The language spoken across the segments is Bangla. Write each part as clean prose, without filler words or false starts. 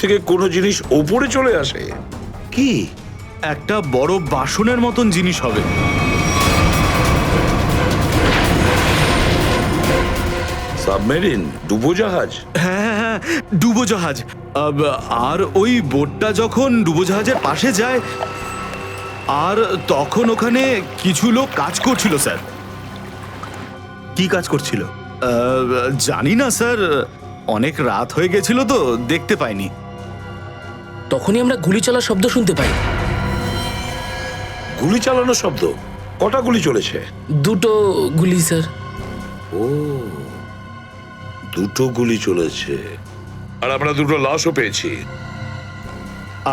থেকে কোনো জিনিস ওপরে চলে আসে? কি? একটা বড় বাসনের মতন জিনিস হবে। সাবমেরিন, ডুবোজাহাজ? হ্যাঁ হ্যাঁ, ডুবোজাহাজ। আর ওই বোটটা যখন ডুবোজাহাজের পাশে যায়, আর তখন ওখানে কিছু লোক কাজ করছিল স্যার। কি কাজ করছিল? জানি না স্যার, অনেক রাত হয়ে গেছিল তো দেখতে পাইনি। তখনই আমরা গুলি চলার শব্দ শুনতে পাই। গুলি চালানোর শব্দ? কটা গুলি চলেছে? দুটো গুলি স্যার। ও, দুটো গুলি চলেছে। আর আমরা দুটো লাশও পেয়েছি।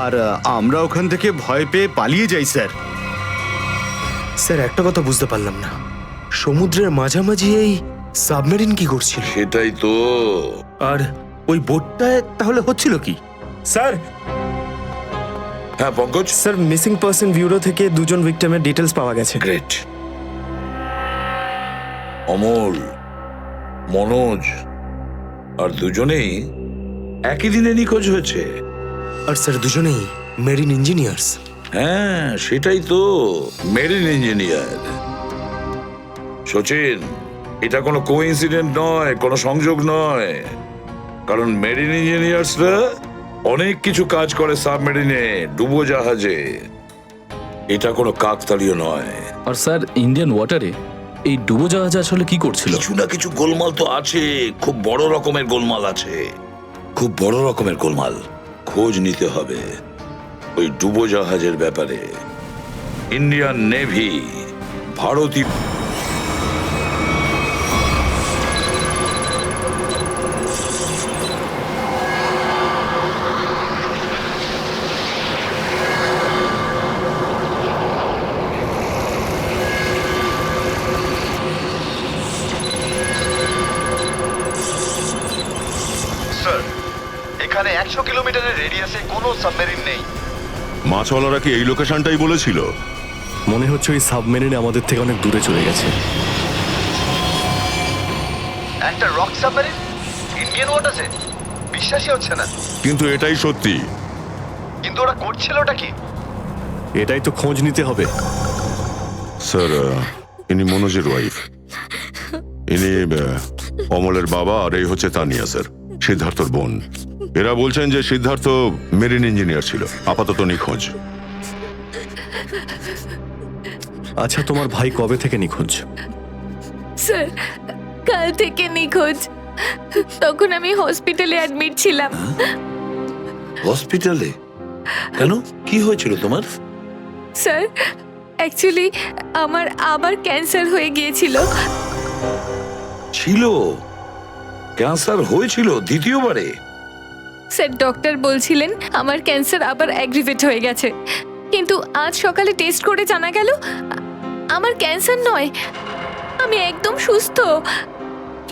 আর আমরা ওখান থেকে ভয় পেয়ে পালিয়ে যাই স্যার। স্যার, একটা কথা বুঝতে পারলাম না, সমুদ্রের মাঝামাঝি এই সাবমেরিন কি করছিল? সেটাই তো। আর ওই বোটটায় তাহলে হচ্ছিল কি? স্যার, হ্যাঁ Pankaj. Sir, missing person bureau থেকে দুজন ভিকটিমের ডিটেলস পাওয়া গেছে। গ্রেট। অমল, মনোজ আর দুজনেই একই দিনে নিখোঁজ হয়েছে। আর স্যার, দুজনেই মেরিন ইঞ্জিনিয়ার্স। হ্যাঁ সেটাই তো, মেরিন ইঞ্জিনিয়ার। সচিন, এটা কোনো কোইন্সিডেন্ট নয়, কোনো সংযোগ নয়। কারণ মেরিন ইঞ্জিনিয়ার্সরা অনেক কিছু কাজ করে সাবমেরিনে, ডুবোজাহাজে। এটা কোনো কাকতালীয় নয়। আর স্যার, ইন্ডিয়ান ওয়াটারে এই ডুবোজাহাজ আসলে কি করছিল? কিছু না কিছু গোলমাল তো আছে, খুব বড় রকমের গোলমাল আছে, খুব বড় রকমের গোলমাল। খোঁজ নিতে হবে ওই ডুবোজাহাজের ব্যাপারে। ইন্ডিয়ান নেভি, ভারতীয় স্যার, এখানে 100 কিলোমিটারের রেডিয়াসে কোনো সাবমেরিন নেই। মাছওয়ালারা কি এই লোকেশনটাই বলেছিল? মনে হচ্ছে ওই সাবমেরিন আমাদের থেকে অনেক দূরে চলে গেছে। একটা রক সাবমেরিন ইন্ডিয়ান ওয়াটারে? বিশ্বাসই হচ্ছে না। কিন্তু এটাই সত্যি। কিন্তু ওরা করছিলটা কি? এটাই তো খোঁজ নিতে হবে। স্যার, ইনি মনোজের ওয়াইফ। ইনি অমলের বাবা, আর এই হচ্ছে তানিয়া স্যার, সিদ্ধার্থর বোন। এরা বলছেন যে সিদ্ধার্থ মেরিন ইঞ্জিনিয়ার ছিল, আপাতত নিখোঁজ। আচ্ছা, তোমার ভাই কবে থেকে নিখোঁজ? স্যার, কাল থেকে নিখোঁজ। তখন আমি হসপিটালে অ্যাডমিট ছিলাম। হসপিটালে? কেন, কি হয়েছিল তোমার? স্যার, অ্যাকচুয়ালি আমার আবার ক্যান্সার হয়ে গিয়েছিল। ছিল? ক্যান্সার হয়েছিল দ্বিতীয়বারে? স্যার, ডক্টর বলছিলেন আমার ক্যান্সার আবার অ্যাগ্রিভেট হয়ে গেছে, কিন্তু আজ সকালে টেস্ট করে জানা গেল আমার ক্যান্সার নয়, আমি একদম সুস্থ।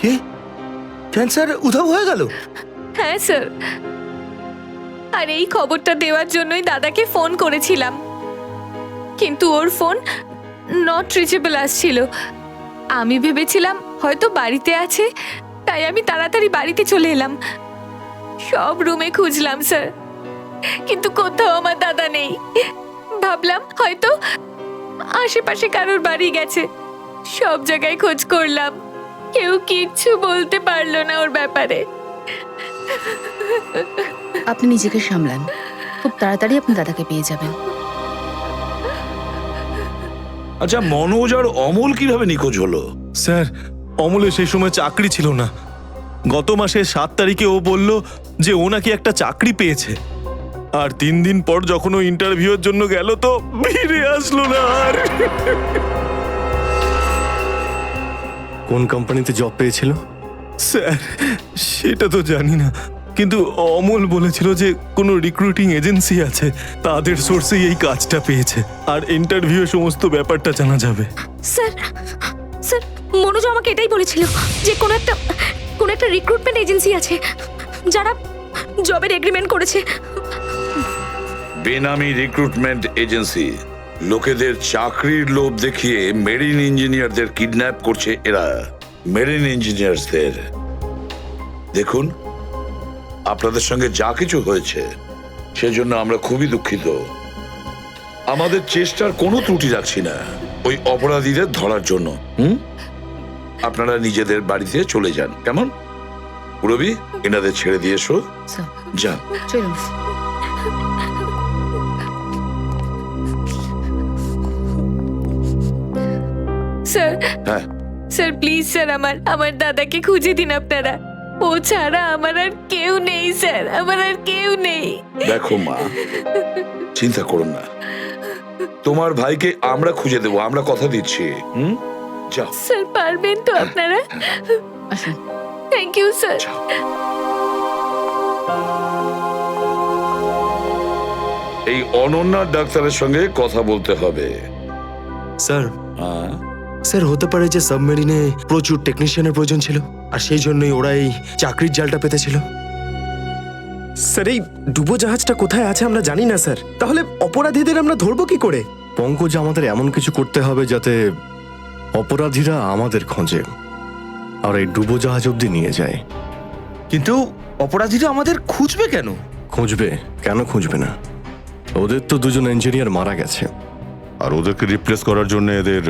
কি? ক্যান্সার উধাও হয়ে গেল? হ্যাঁ স্যার, আর এই খবরটা দেওয়ার জন্যই দাদাকে ফোন করেছিলাম, কিন্তু ওর ফোন নট রিচেবল আসছিল। আমি ভেবেছিলাম হয়তো বাড়িতে আছে, তাই আমি তাড়াতাড়ি বাড়িতে চলে এলাম। সব রুমে খুঁজলাম স্যার, কিন্তু কোথাও আমার দাদা নেই। ভাবলাম হয়তো আশেপাশে কারোর বাড়ি গেছে। সব জায়গায় খোঁজ করলাম, কেউ কিচ্ছু বলতে পারলো না ওর ব্যাপারে। আপনি নিজেকে সামলান, খুব তাড়াতাড়ি আপনি দাদাকে পেয়ে যাবেন। আচ্ছা, মনোজ আর অমল কিভাবে নিখোঁজ হলো? স্যার, অমলের সেই সময় চাকরি ছিল না। গত মাসের 7 তারিখে ও বলল যে ও নাকি একটা চাকরি পেয়েছে, আর 3 দিন পর যখন ও ইন্টারভিউর জন্য গেল তো ফিরে আসলো না আর। কোন কোম্পানিতে জব পেয়েছিল? স্যার, সেটা তো জানি না, কিন্তু অমল বলেছিল যে কোনো রিক্রুটিং এজেন্সি আছে, তাদের সোর্সেই এই কাজটা পেয়েছে, আর ইন্টারভিউ সমস্ত ব্যাপারটা জানা যাবে। স্যার, স্যার, মনোজ আমাকে এটাই বলেছিল যে কোনো একটা রিক্রুটমেন্ট এজেন্সি আছে যারা জবের এগ্রিমেন্ট করেছে। বেনামি রিক্রুটমেন্ট এজেন্সি, লোকেদের চাকরির লোভ দেখিয়ে মেরিন ইঞ্জিনিয়ারদের কিডন্যাপ করছে এরা। মেরিন ইঞ্জিনিয়ারদের দেখুন, আপনাদের সঙ্গে যা কিছু হয়েছে সেজন্য আমরা খুবই দুঃখিত। আমাদের চেষ্টার কোনো ত্রুটি রাখছি না ওই অপরাধীদের ধরার জন্য। আপনারা নিজেদের বাড়িতে চলে যান, কেমন? রবি, এনাদের ছেড়ে দিয়ে এসো। স্যার যান। চলুন। স্যার হ্যাঁ, স্যার প্লিজ স্যার আমার দাদাকে খুঁজে দিন আপনারা। ও ছাড়া আমার আর কেউ নেই স্যার, আমার আর কেউ নেই। দেখো মা, চিন্তা করুন না, তোমার ভাইকে আমরা খুঁজে দেবো, আমরা কথা দিচ্ছি। যাও। স্যার পারবেন তো আপনারা? আসুন। Thank you sir. এই অনন্যার ডাক্তারের সঙ্গে কথা বলতে হবে। স্যার হ্যাঁ, স্যার হতে পারে যে সাবমেরিনে প্রচুর টেকনিশিয়ানের প্রয়োজন ছিল, আর সেই জন্যই ওরা এই চাকরির জালটা পেতেছিল। স্যার এই ডুবোজাহাজটা কোথায় আছে আমরা জানি না স্যার, তাহলে অপরাধীদের আমরা ধরবো কি করে? পঙ্কজ, আমাদের এমন কিছু করতে হবে যাতে অপরাধীরা আমাদের খোঁজে আর এই ডুবোজাহাজ অব্দি নিয়ে যায়। কিন্তু অপরাধীরা আমাদের খুঁজবে কেন? খুঁজবে কেন? খুঁজবে না? ওদের তো দুজন ইঞ্জিনিয়ার মারা গেছে। আর ওদেরকে রিপ্লেস করার জন্য এদের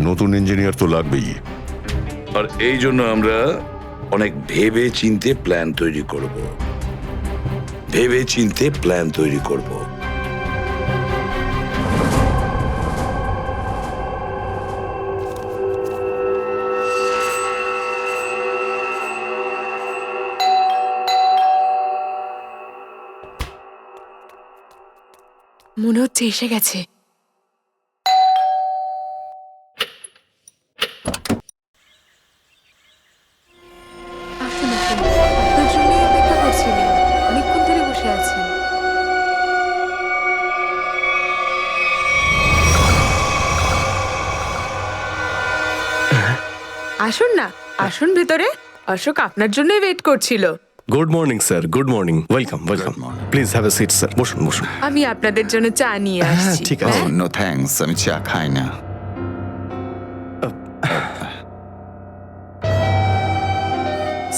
নতুন ইঞ্জিনিয়ার তো লাগবেই। আর এই জন্য আমরা অনেক ভেবে চিন্তে প্ল্যান তৈরি করব। ভেবে চিন্তে প্ল্যান তৈরি করব। মনে হচ্ছে এসে গেছে। আসুন আসুন, আপনার জন্যই অপেক্ষা করছিলাম, অনেকক্ষণ ধরে বসে আছেন। আসুন না, আসুন ভেতরে। অশোক আপনার জন্যই ওয়েট করছিল। Good morning sir, good morning. Welcome welcome. Please have a seat sir. বসুন বসুন। আমি আপনাদের জন্য চা নিয়ে হ্যাঁ আসছি। ঠিক আছে। নো থ্যাঙ্কস, আমি চা খাই না।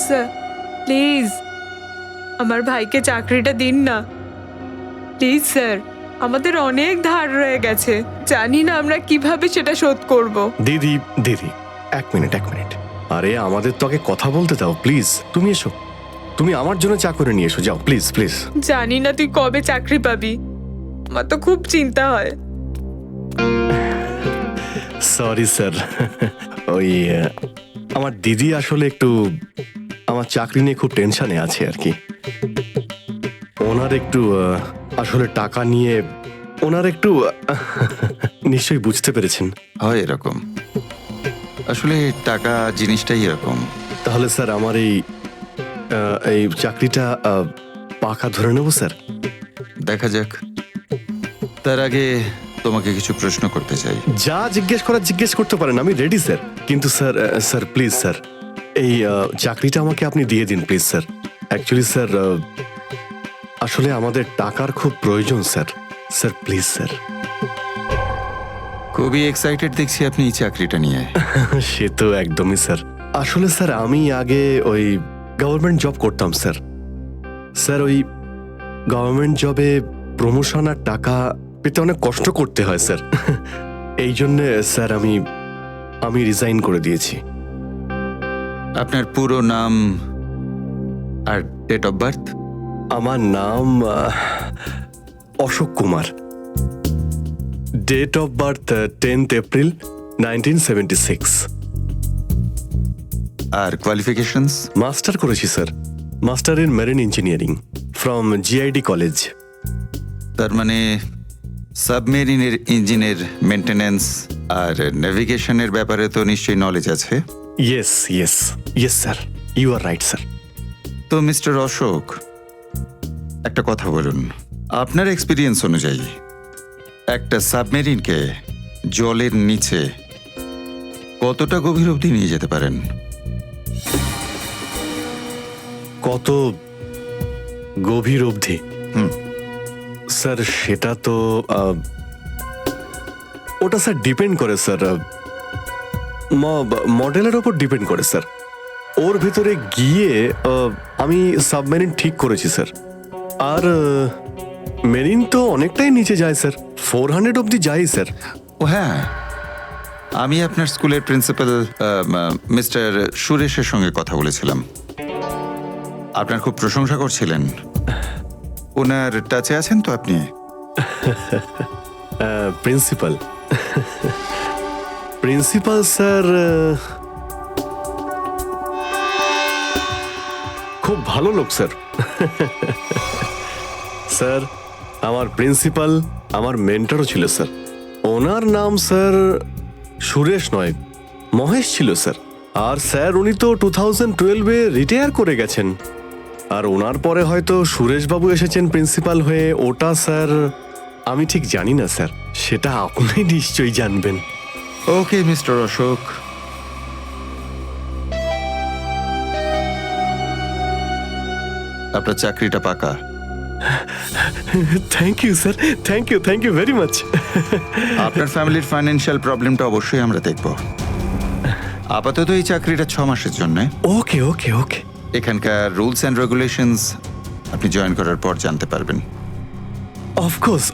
স্যার প্লিজ আমার ভাইকে চাকরিটা দিন না, প্লিজ স্যার। আমাদের অনেক ধার রয়ে গেছে, জানি না আমরা কিভাবে সেটা শোধ করব। দিদি দিদি, এক মিনিট এক মিনিট। আরে আমাদের তো আগে কথা বলতে দাও প্লিজ। তুমি এসো, তুমি আমার জন্য চা করে নিয়ে এসো, যাও প্লিজ প্লিজ। জানি না তুই কবে চাকরি পাবি, আমার তো খুব চিন্তা হয়। সরি স্যার, ওই আমার দিদি আসলে একটু আমার চাকরি নিয়ে খুব টেনশনে আছে আর কি। ওনার একটু আসলে টাকা নিয়ে ওনার একটু নিশ্চয়ই বুঝতে পেরেছেন। হয় এরকম, আসলে টাকা জিনিসটাই এরকম। তাহলে স্যার আমার এই চাকরিটা পাকা ধরে নেব স্যার। দেখা যাক, তার আগে তোমাকে কিছু প্রশ্ন করতে চাই। যা জিজ্ঞেস করার জিজ্ঞেস করতে পারেন, আমি রেডি স্যার। কিন্তু স্যার স্যার প্লিজ স্যার, এই চাকরিটা আমাকে আপনি দিয়ে দিন প্লিজ স্যার। অ্যাকচুয়ালি স্যার আসলে আমাদের টাকার খুব প্রয়োজন স্যার। Sir please sir. খুবই এক্সাইটেড দেখছি আপনি এই চাকরিটা নিয়ে। সে তো একদমই স্যার। আসলে স্যার আমি আগে ওই গভর্নমেন্ট জব করতাম স্যার। স্যার ওই গভর্নমেন্ট জবে প্রমোশন আর টাকা পেতে অনেক কষ্ট করতে হয় স্যার। এই জন্যে স্যার আমি রিজাইন করে দিয়েছি। আপনার পুরো নাম আর ডেট অফ বার্থ? আমার নাম Ashok Kumar. Date of birth 10th April 1976। আর কোয়ালিফিকেশনস? মাস্টার করেছি sir, master in marine engineering from GID college. তার মানে সাবমেরিনের ইঞ্জিনের মেনটেন্যান্স আর নেভিগেশনের ব্যাপারে তো নিশ্চয়ই নলেজ আছে। Yes yes yes sir, you are right sir. তো মিস্টার অশোক, একটা কথা বলুন, আপনার এক্সপিরিয়েন্স অনুযায়ী একটা সাবমেরিনকে জলের নিচে কতটা গভীর অবধি নিয়ে যেতে পারেন? কত গভীর অবধি? স্যার সেটা তো ওটা স্যার ডিপেন্ড করে স্যার, মডেলের ওপর ডিপেন্ড করে স্যার। ওর ভেতরে গিয়ে আমি সাবমেরিন ঠিক করেছি স্যার। আর মেরিন তো অনেকটাই নিচে যায় স্যার, 400 অব্দি যাই স্যার। ও হ্যাঁ, আমি আপনার স্কুলের প্রিন্সিপাল মিস্টার সুরেশের সঙ্গে কথা বলেছিলাম। আপনার খুব প্রশংসা করছিলেন। ওনার টাচে আছেন তো আপনি? প্রিন্সিপাল প্রিন্সিপাল স্যার খুব ভালো লোক স্যার। স্যার, আমার প্রিন্সিপাল আমার মেন্টরও ছিল স্যার। ওনার নাম স্যার সুরেশ নয়, মহেশ ছিল স্যার। আর স্যার উনি তো 2012-এ রিটায়ার করে গেছেন। আর ওনার পরে হয়তো সুরেশবাবু এসেছেন প্রিন্সিপাল হয়ে, ওটা স্যার আমি ঠিক জানি না স্যার, সেটা আপনি নিশ্চয়ই জানবেন। ওকে মিস্টার অশোক, আপনার চাকরিটা পাকা। Thank you sir, thank you very much. আপনার ফ্যামিলির ফাইন্যান্সিয়াল প্রবলেমটা অবশ্যই আমরা দেখব। আপাতত এই চাকরিটা 6 মাসের জন্য। ওকে ওকে ওকে। এখানকার রুলস অ্যান্ড রেগুলেশনস আপনি জয়েন করার পর জানতে পারবেন। Of course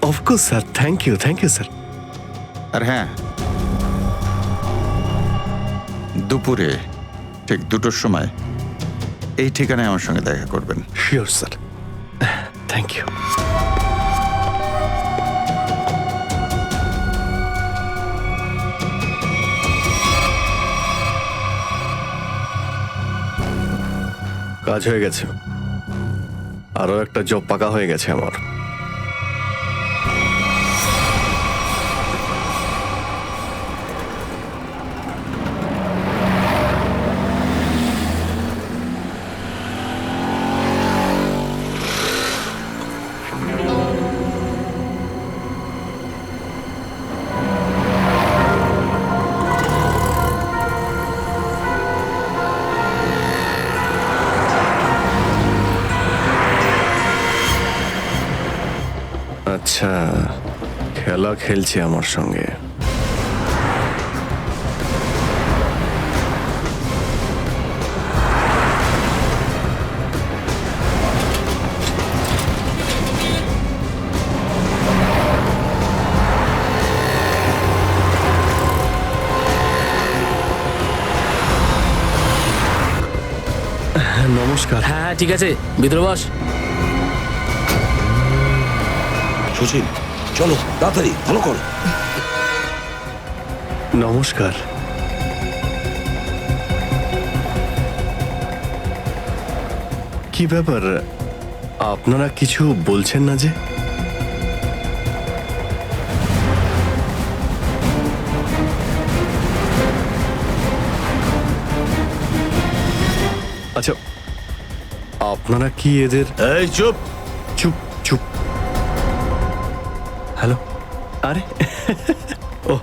sir, thank you sir. আর হ্যাঁ, দুপুরে ঠিক 2টোর সময় এই ঠিকানায় আমার সঙ্গে দেখা করবেন। Sure sir, thank you. কাজ হয়ে গেছে, আরো একটা জব পাকা হয়ে গেছে আমার। আচ্ছা, খেলা খেলছে আমার সঙ্গে। নমস্কার। হ্যাঁ ঠিক আছে, ভিতরে বস। সুশীল, চলো তাড়াতাড়ি, ভালো করো। নমস্কার। কি ব্যাপার, আপনারা কিছু বলছেন না যে? আচ্ছা, আপনারা কি এদের... এই চুপ। চুপ চুপ। হ্যালো, আরে ও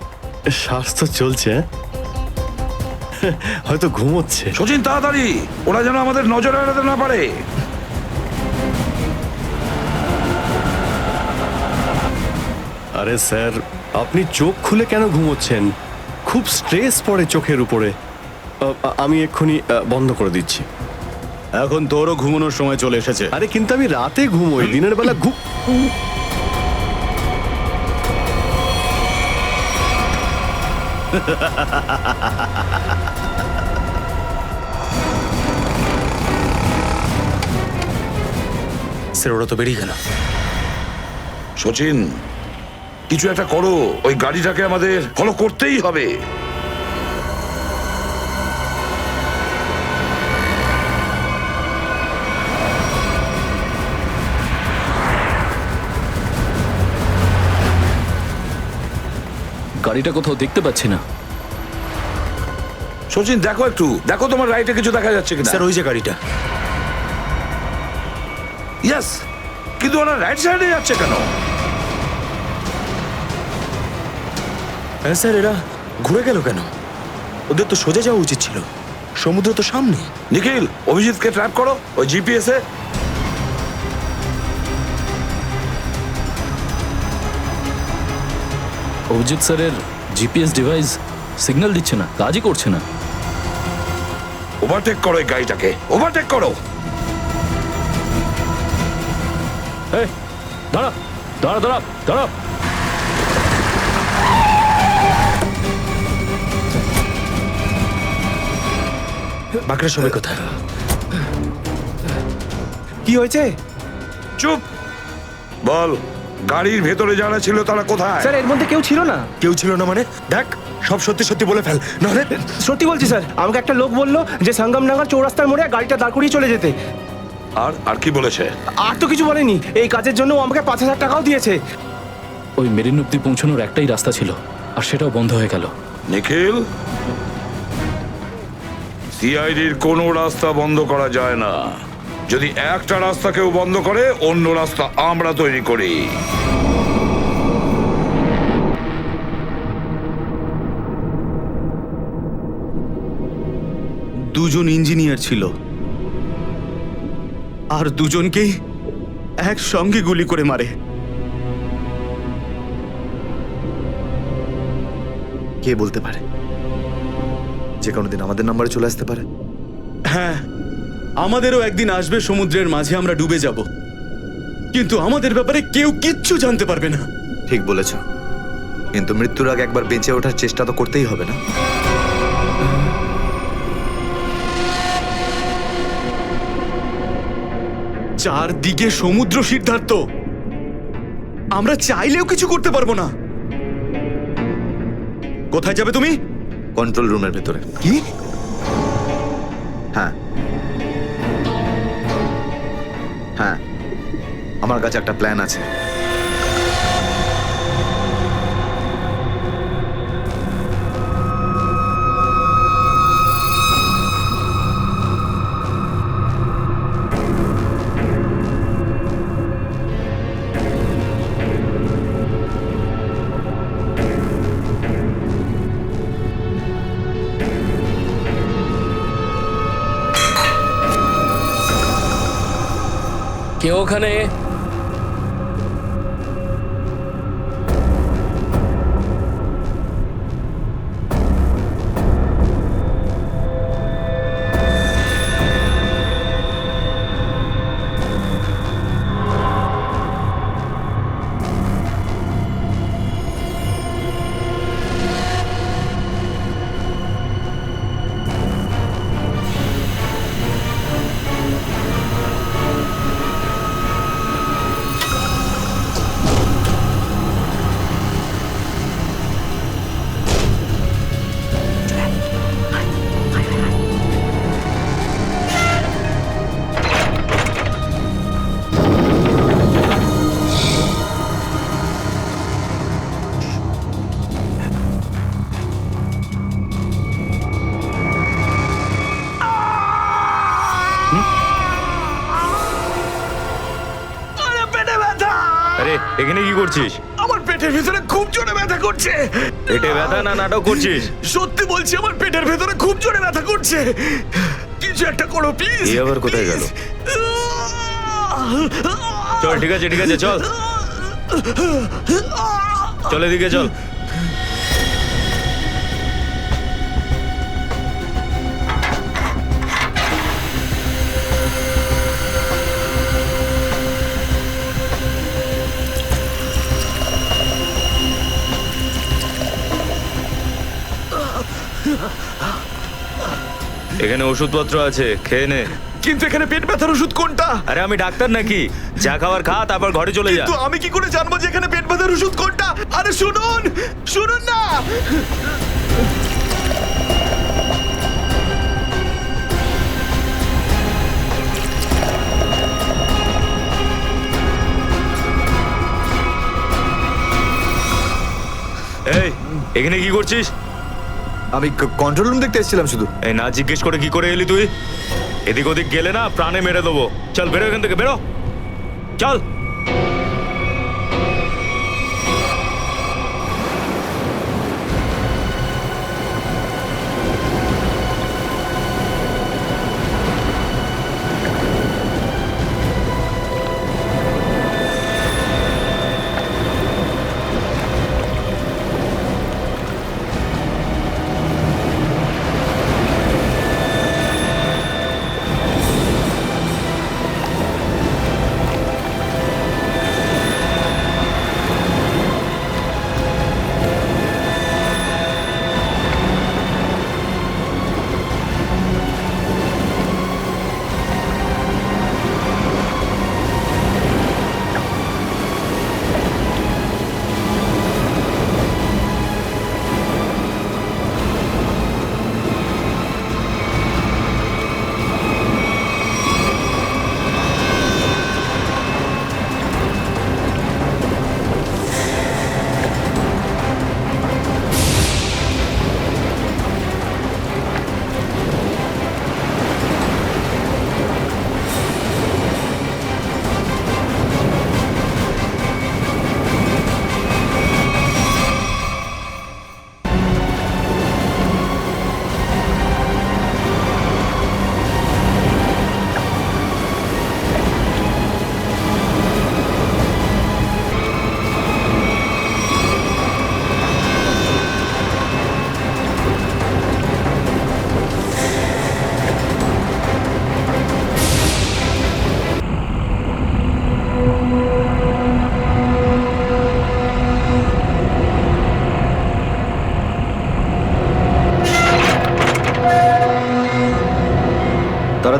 শ্বাস তো চলছে, হয়তো ঘুমোচ্ছে। সচিন তাড়াতাড়ি, ওরা যেন আমাদের নজর এড়াতে না পারে। আরে স্যার, আপনি চোখ খুলে কেন ঘুমোচ্ছেন? খুব স্ট্রেস পড়ে চোখের উপরে। আমি এক্ষুনি বন্ধ করে দিচ্ছি। এখন তোরও ঘুমানোর সময় চলে এসেছে। আরে কিন্তু আমি রাতে ঘুমোই, দিনের বেলা স্যার ওরা তো বেরিয়ে গেল। সচিন, কিছু একটা করো, ওই গাড়িটাকে আমাদের ফলো করতেই হবে। গাড়িটা কোথাও দেখতে পাচ্ছি না। সচিন দেখো একটু, দেখো তোমার রাইটে কিছু দেখা যাচ্ছে কিনা। স্যার ওই যে গাড়িটা। ইয়েস, কিন্তু ওরা রাইট সাইডে যাচ্ছে কেন? হ্যাঁ স্যার, এরা ঘুরে গেল কেন? ওদের তো সোজা যাওয়া উচিত ছিল, সমুদ্র তো সামনে। নিখিল, অভিজিৎকে ট্র্যাপ করো ওই জিপিএস এ। অভিজিৎ স্যারের জিপিএস ডিভাইস সিগন্যাল দিচ্ছে না, কাজই করছে না। ওভারটেক করো এই গাড়িটাকে, ওভারটেক করো। এই দাঁড়া দাঁড়া দাঁড়া দাঁড়া। বাকিরা সবাই কোথায়? কি হয়েছে চুপ বল, গাড়ির ভেতরে যারা ছিল তারা কোথায়? স্যার? এর মধ্যে কেউ ছিল না। কেউ ছিল না মানে? দেখ, সব সত্যি সত্যি বলে ফেল, নাহলে। সত্যি বলছি স্যার, আমাকে একটা লোক বললো যে সঙ্গমনগর চৌরাস্তার মোড়ে গাড়িটা দাঁড় করিয়ে চলে যেতে। আর আর কি বলেছে? আর তো কিছু বলেনি। এই কাজের জন্য ও আমাকে 5,000 টাকাও দিয়েছে। ওই মেরিন অব্দি পৌঁছানোর একটাই রাস্তা ছিল, আর সেটাও বন্ধ হয়ে গেল। নিখিল, সিআইডির কোনো রাস্তা বন্ধ করা যায় না। যদি একটা রাস্তা কেউ বন্ধ করে, অন্য রাস্তা আমরা তৈরি করি। দুজন ইঞ্জিনিয়ার ছিল, আর দুজনকেই একসঙ্গে গুলি করে মারে। কে বলতে পারে? যে কোনো দিন আমাদের নাম্বারে চলে আসতে পারে। হ্যাঁ, আমাদেরও একদিন আসবে সমুদ্রের মাঝে আমরা ডুবে যাব, কিন্তু আমাদের ব্যাপারে কেউ কিচ্ছু জানতে পারবে না। ঠিক বলেছ, কিন্তু মৃত্যুর আগে একবার বেঁচে ওঠার চেষ্টা তো করতেই হবে না? চারদিকে সমুদ্র, সিদ্ধার্থ। আমরা চাইলেও কিছু করতে পারবো না। কোথায় যাবে তুমি? কন্ট্রোল রুমের ভেতরে। কি? হ্যাঁ হ্যাঁ, আমার কাছে একটা প্ল্যান আছে। কে ওখানে? আরে এখানে কি করছিস? আমার পেটের ভেতরে খুব জোরে ব্যথা করছে। পেটে ব্যথা না নাটক করছিস? সত্যি বলছি, আমার পেটের ভেতরে খুব জোরে ব্যথা করছে। কিছু একটা করো প্লিজ। এই আবার কোথায় গেল? চল, ঠিক আছে ঠিক আছে, চল চল, এদিকে চল। এখানে ওষুধপত্র আছে, খেয়ে নে। কিন্তু এখানে পেট ব্যথার ওষুধ কোনটা? আরে আমি ডাক্তার নাকি? যা খাবার খা, তারপর ঘরে চলে যা। কিন্তু আমি কি করে জানবো যে এখানে পেট ব্যথার ওষুধ কোনটা? আরে শুনুন, শুনুন না। এই এখানে কি করছিস? আমি কন্ট্রোল রুম দেখতে এসেছিলাম শুধু। এই না জিজ্ঞেস করে কি করে এলি তুই? এদিক ওদিক গেলে না প্রাণে মেরে দেবো। চল বেরো এখান থেকে, বেরো, চল।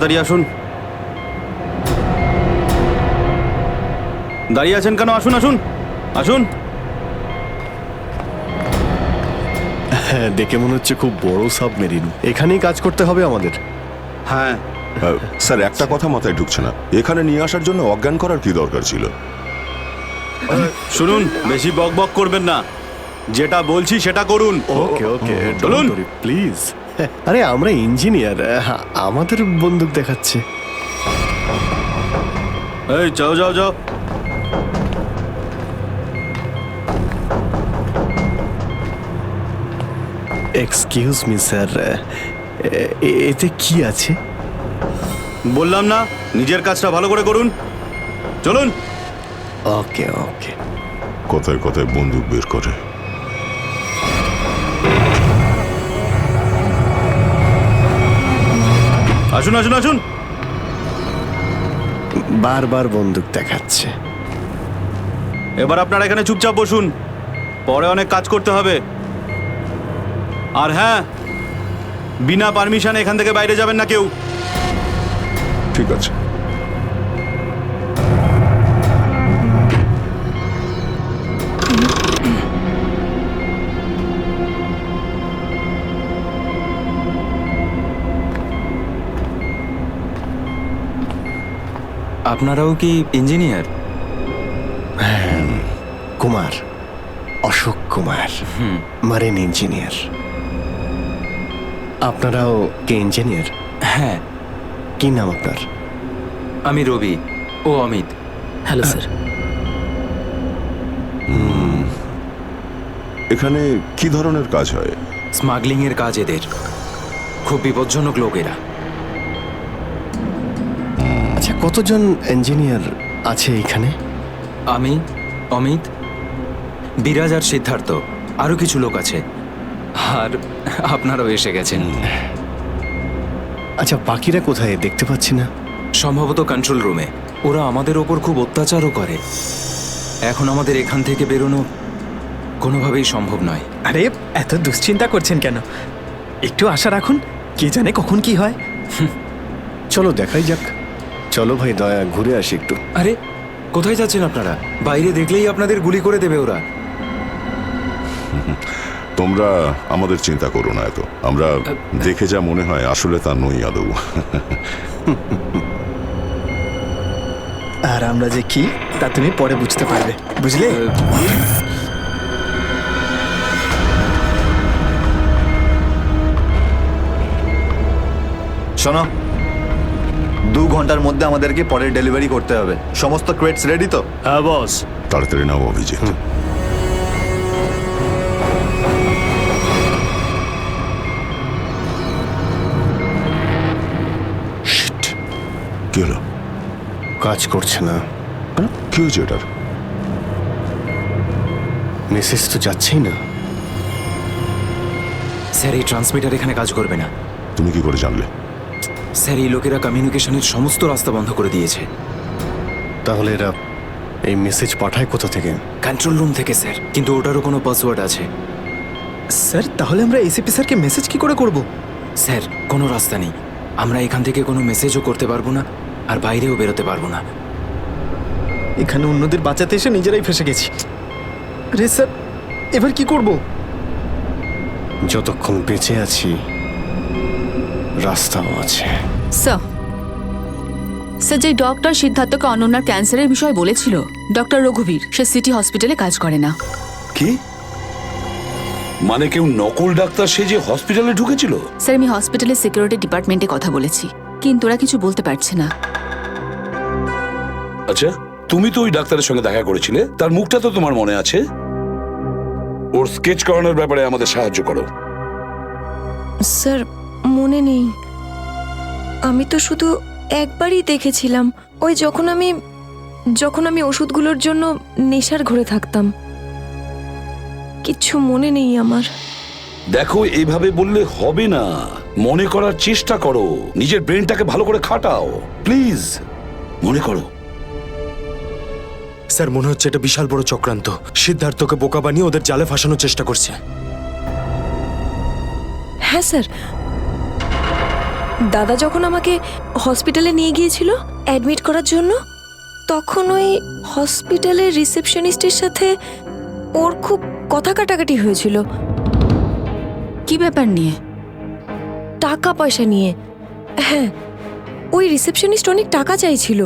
তাড়াতাড়ি আসুন। দাঁড়িয়ে আছেন কেন? আসুন আসুন আসুন। হ্যাঁ, দেখে মনে হচ্ছে খুব বড় সাবমেরিন। এখানেই কাজ করতে হবে আমাদের। হ্যাঁ, স্যার, একটা কথা মাথায় ঢুকছে না, এখানে নিয়ে আসার জন্য অজ্ঞান করার কি দরকার ছিল? শুনুন, বেশি বকবক করবেন না, যেটা বলছি সেটা করুন। ওকে ওকে, চলুন। প্লিজ। আরে আমরা ইঞ্জিনিয়ার, আমাদের বন্দুক দেখাচ্ছে। এই যাও যাও যাও। এক্সকিউজ মি স্যার, এতে কি আছে? বললাম না, নিজের কাজটা ভালো করে করুন। চলুন। ওকে ওকে। কথায় কথায় বন্দুক বের করে। আসুন আসুন আসুন। বারবার বন্দুক দেখাচ্ছে। এবার আপনারা এখানে চুপচাপ বসুন, পরে অনেক কাজ করতে হবে। আর হ্যাঁ, বিনা পারমিশনে এখান থেকে বাইরে যাবেন না কেউ। ঠিক আছে। আপনারাও কি engineer? Kumar, Ashok Kumar, marine engineer. আপনারাও কি ইঞ্জিনিয়ার? হ্যাঁ। কি নাম আপনার? আমি রবি, ও অমিত। Hello sir. এখানে কি ধরনের কাজ হয়? স্মাগলিং এর কাজ এদের। খুব বিপজ্জনক লোক এরা। আচ্ছা, কতজন ইঞ্জিনিয়ার আছে এখানে? আমি, অমিত, বিরাজ আর সিদ্ধার্থ, আরো কিছু লোক আছে। আর আপনারাও এসে গেছেন। আচ্ছা, বাকিরা কোথায় দেখতে পাচ্ছি না? সম্ভবত কন্ট্রোল রুমে। ওরা আমাদের ওপর খুব অত্যাচারও করে। এখন আমাদের এখান থেকে বেরোনো কোনোভাবেই সম্ভব নয়। আরে এত দুশ্চিন্তা করছেন কেন? একটু আশা রাখুন, কে জানে কখন কি হয়। চলো দেখাই যাক। চলো ভাই, দয়া ঘুরে আসি একটু। আরে কোথায় যাচ্ছেন আপনারা? বাইরে দেখলেই আপনাদের গুলি করে দেবে ওরা। তোমরা আমাদের চিন্তা করো না এত। আমরা দেখে যা মনে হয় আসলে তা নই আদৌ। আর আমরা যে কি তা তুমি পরে বুঝতে পারবে, বুঝলে? শোনো, 2 ঘন্টার মধ্যে আমাদেরকে পরের ডেলিভারি করতে হবে। সমস্ত ক্রেটস রেডি তো? হ্যাঁ বস। তাড়াতাড়ি নাও অভিজিৎ। কি হলো? কাজ করছে না। কি হয়েছে এটার? মেসেজ তো যাচ্ছেই না। স্যার, এই ট্রান্সমিটার এখানে কাজ করবে না। তুমি কি করে জানলে? স্যার, এই লোকেরা কমিউনিকেশনের সমস্ত রাস্তা বন্ধ করে দিয়েছে। তাহলে এরা এই মেসেজ পাঠায় কোথা থেকে? কন্ট্রোল রুম থেকে স্যার, কিন্তু ওটারও কোনো পাসওয়ার্ড আছে। স্যার, তাহলে আমরা এসিপি স্যারকে মেসেজ কি করে করব? স্যার, কোনো রাস্তা নেই। আমরা এখান থেকে কোনো মেসেজও করতে পারবো না, আর বাইরেও বেরোতে পারবো না। এখানে অন্যদের বাঁচাতে এসে নিজেরাই ফেসে গেছি। আরে স্যার, এবার কি করব? যতক্ষণ বেঁচে আছি রাস্তাও আছে। স্যার, স্যার, যে ডক্টর সিদ্ধার্থকে অনন্যার ক্যান্সারের বিষয়ে বলেছিল, ডক্টর রঘুবীর, সে সিটি হসপিটালে কাজ করে না। কি মানে? কেউ নকল ডাক্তার সেজে হসপিটালে ঢুকেছিল? স্যার, আমি হসপিটালের সিকিউরিটি ডিপার্টমেন্টে কথা বলেছি, কিন্তু ওরা কিছু বলতে পারছে না। আচ্ছা, তুমি তো ওই ডাক্তারের সঙ্গে দেখা করেছিলে, তার মুখটা তো তোমার মনে আছে। ওর স্কেচ করানোর ব্যাপারে আমাদের সাহায্য করো। স্যার, মনে নেই। আমি তো শুধু একবারই দেখেছিলাম, ওই যখন আমি ওষুধগুলোর জন্য নেশার ঘরে থাকতাম। কিচ্ছু মনে নেই আমার। দেখো, এইভাবে বললে হবে না। মনে করার চেষ্টা করো, নিজের ব্রেনটাকে ভালো করে খাটাও প্লিজ। মনে করো। স্যার, মনে হচ্ছে এটা বিশাল বড় চক্রান্ত। সিদ্ধার্থকে বোকা বানিয়ে ওদের জালে ফাঁসানোর চেষ্টা করছে। হ্যাঁ স্যার, দাদা যখন আমাকে হসপিটালে নিয়ে গিয়েছিল অ্যাডমিট করার জন্য, তখন ওই হসপিটালের রিসেপশনিস্টের সাথে ওর খুব কথা কাটাকাটি হয়েছিল। কি ব্যাপার নিয়ে? টাকা পয়সা নিয়ে। হ্যাঁ, ওই রিসেপশনিস্ট অনেক টাকা চাইছিল,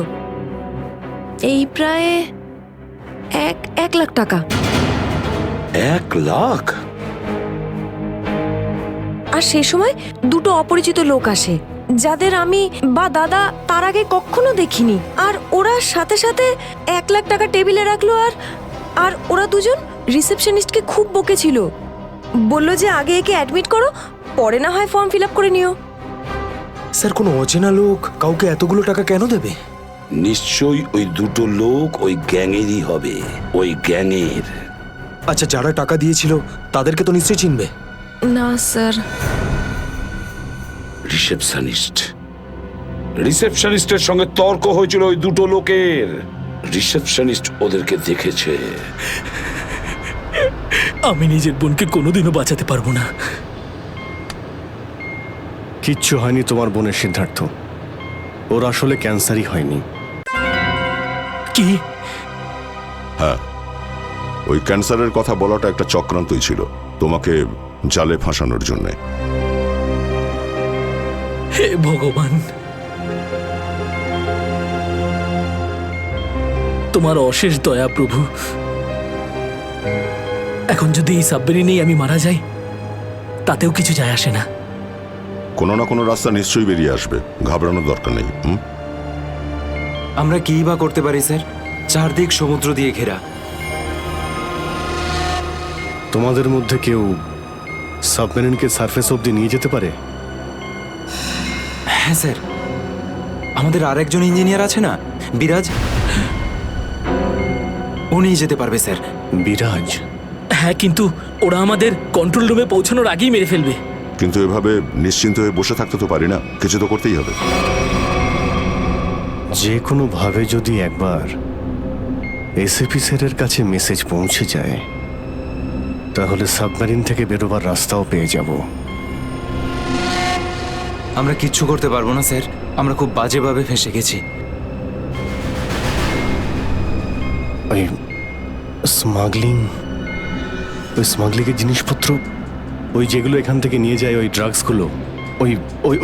এই প্রায় 1 লাখ টাকা। 1 লাখ? আর সেই সময় দুটো অপরিচিত লোক আসে, যাদের আমি বা দাদা তার আগে কখনো দেখিনি। আর ওরা সাথে সাথে 1 লাখ টাকা টেবিলে রাখলো। আর ওরা দুজন রিসেপশনিস্টকে খুব বকেছিল, বললো যে আগে একে অ্যাডমিট করো, পরে না হয় ফর্ম ফিল আপ করে নিও। স্যার, কোনো অচেনা লোক কাউকে এতগুলো টাকা কেন দেবে? নিশ্চয়ই ওই দুটো লোক ওই গ্যাংয়েরই হবে, ওই গ্যাংয়ের। আচ্ছা, যারা টাকা দিয়েছিল তাদেরকে তো নিশ্চয়ই চিনবে। না স্যার। রিসেপশনিস্টের সঙ্গে তর্ক হয়েছিল ওই দুটো লোকের। রিসেপশনিস্ট ওদেরকে দেখেছে। আমি নিজের বোনকে কোনোদিনও বাঁচাতে পারবো না। কিচ্ছু হয়নি তোমার বোনের সিদ্ধার্থ, ওর আসলে ক্যান্সারই হয়নি। কি? হ্যাঁ, ওই ক্যান্সারের কথা বলাটা একটা চক্রান্তই ছিল, তোমাকে জালে ফাঁসানোর জন্য। হে ভগবান, তোমার অশেষ দয়া প্রভু। এখন যদি এই সাবমেরিনেই আমি মারা যাই, তাতেও কিছু যায় আসে না। কোনো না কোনো রাস্তা নিশ্চয়ই বেরিয়ে আসবে, ঘাবড়ানোর দরকার নেই। আমরা কি বা করতে পারি স্যার? চারদিক সমুদ্র দিয়ে ঘেরা। তোমাদের মধ্যে কেউ সাবমেরিনকে সারফেস অবধি নিয়ে যেতে পারে? হ্যাঁ স্যার, আমাদের আরেকজন ইঞ্জিনিয়ার আছে না, বিরাজ, উনি যেতে পারবে স্যার। বিরাজ? হ্যাঁ, কিন্তু ওরা আমাদের কন্ট্রোল রুমে পৌঁছানোর আগেই মেরে ফেলবে। কিন্তু এভাবে নিশ্চিন্ত হয়ে বসে থাকতে তো পারি না, কিছু তো করতেই হবে। যে কোনো ভাবে যদি একবার এসএপি স্যারের কাছে মেসেজ পৌঁছে যায়, তাহলে সাবমেরিন থেকে বেরোবার রাস্তাও পেয়ে যাব। আমরা কিচ্ছু করতে পারবো না স্যার, আমরা খুব বাজেভাবে ফেঁসে গেছি। ওই স্মাগলিংয়ের জিনিসপত্র, ওই যেগুলো এখান থেকে নিয়ে যায়, ওই ড্রাগসগুলো,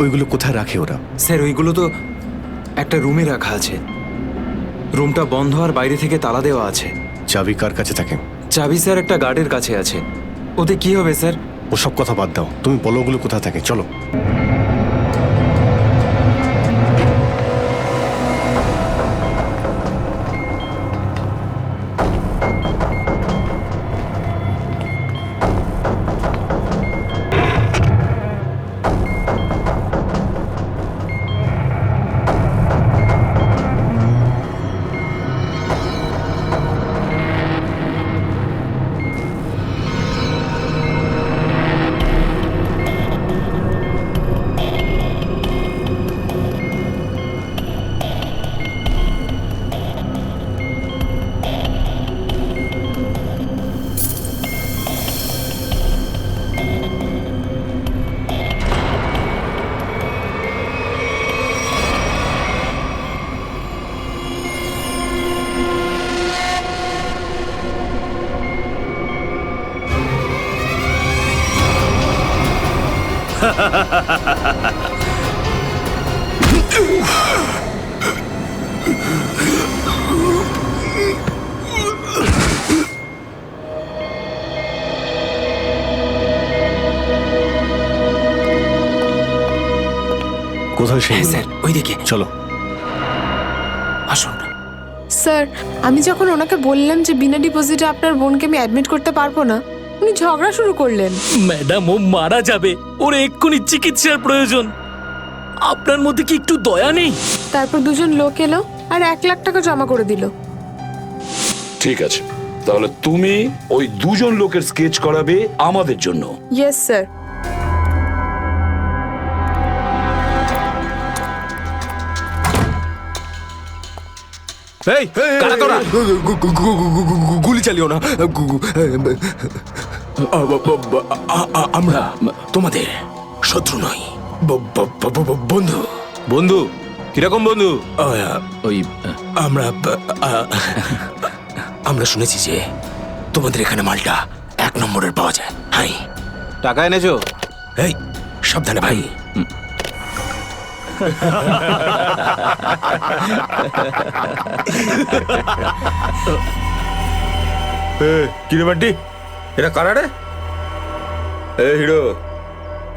ওইগুলো কোথায় রাখে ওরা? স্যার, ওইগুলো তো একটা রুমে রাখা আছে। রুমটা বন্ধ আর বাইরে থেকে তালা দেওয়া আছে। চাবি কার কাছে থাকে? চাবি স্যার একটা গার্ডের কাছে আছে। ওতে কি হবে স্যার? ওসব কথা বাদ দাও, তুমি বলো ওগুলো কোথায় থাকে, চলো। কোথায় সেই? স্যার, ওইদিকে চলো। আসুন। স্যার, আমি যখন ওনাকে বললাম যে বিনা ডিপোজিটে আপনার বোনকে আমি অ্যাডমিট করতে পারবো না, উনি ঝগড়া শুরু করলেন। ম্যাডাম, ও মারা যাবে, ওর এক্ষুনি চিকিৎসার প্রয়োজন। আপনার মধ্যে কি একটু দয়া নেই? তারপর দুজন লোক এলো আর 1 লাখ টাকা জমা করে দিল। ঠিক আছে, তাহলে তুমি ওই দুজন লোকের স্কেচ করাবে আমাদের জন্য। Yes sir. এই, কারা তোরা? গুলি চালিও না। আমরা তোমাদের শত্রু নই। বন্ধু বন্ধু কিরকম বন্ধু? ওই আমরা আমরা শুনেছি যে তোমাদের এখানে মালটা 1 নম্বরের পাওয়া যায়। হাই, টাকা এনেছো? এই সাবধানে ভাই। কিরে বান্টি, এরা কারা রে? এ হিরো,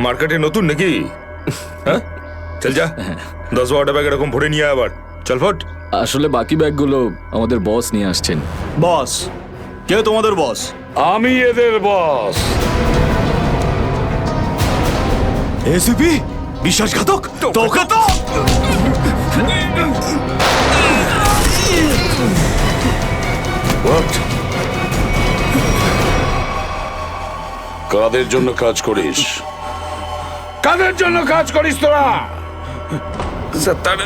মার্কেটে নতুন নাকি? হ্যাঁ, চল যা 10-12টা ব্যাগ এরকম ভরে নিয়ে আবার চল ফট। আসলে বাকি ব্যাগগুলো আমাদের বস নিয়ে আসছেন। বস? কে তোমাদের বস? আমি এদের বস। এসিপি বিশ্বাসঘাতক, তোকে তো What? কাদের জন্য কাজ করিস? কাদের জন্য কাজ করিস তোরা? স্যার তার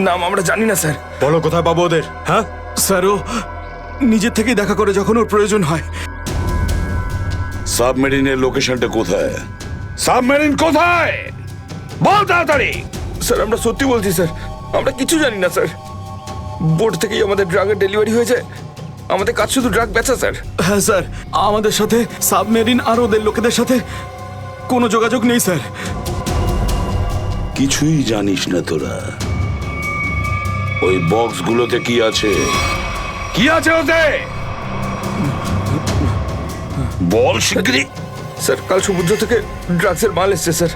নাম আমরা জানি না স্যার। বলো কোথায় পাবো ওদের? হ্যাঁ স্যার, ও নিজের থেকেই দেখা করে যখন ওর প্রয়োজন হয়। সাবমেরিনের লোকেশনটা কোথায়? সাবমেরিন কোথায়? বল তাড়াতাড়ি। স্যার আমরা সত্যি বলছি স্যার, আমরা কিছু জানি না স্যার। বোট থেকেই আমাদের ড্রাগের ডেলিভারি হয়েছে, আমাদের কাজ শুধু ড্রাগ বেচা স্যার। হ্যাঁ স্যার, আমাদের সাথে সাবমেরিন আর ওদের লোকেদের সাথে কোনো যোগাযোগ নেই স্যার। কিছুই জানিস না তোরা? ওই বক্সগুলোতে কি আছে? কি আছে ওতে? বল শিগগিরই। স্যার কাল সমুদ্র থেকে ড্রাগসের মাল এসছে স্যার।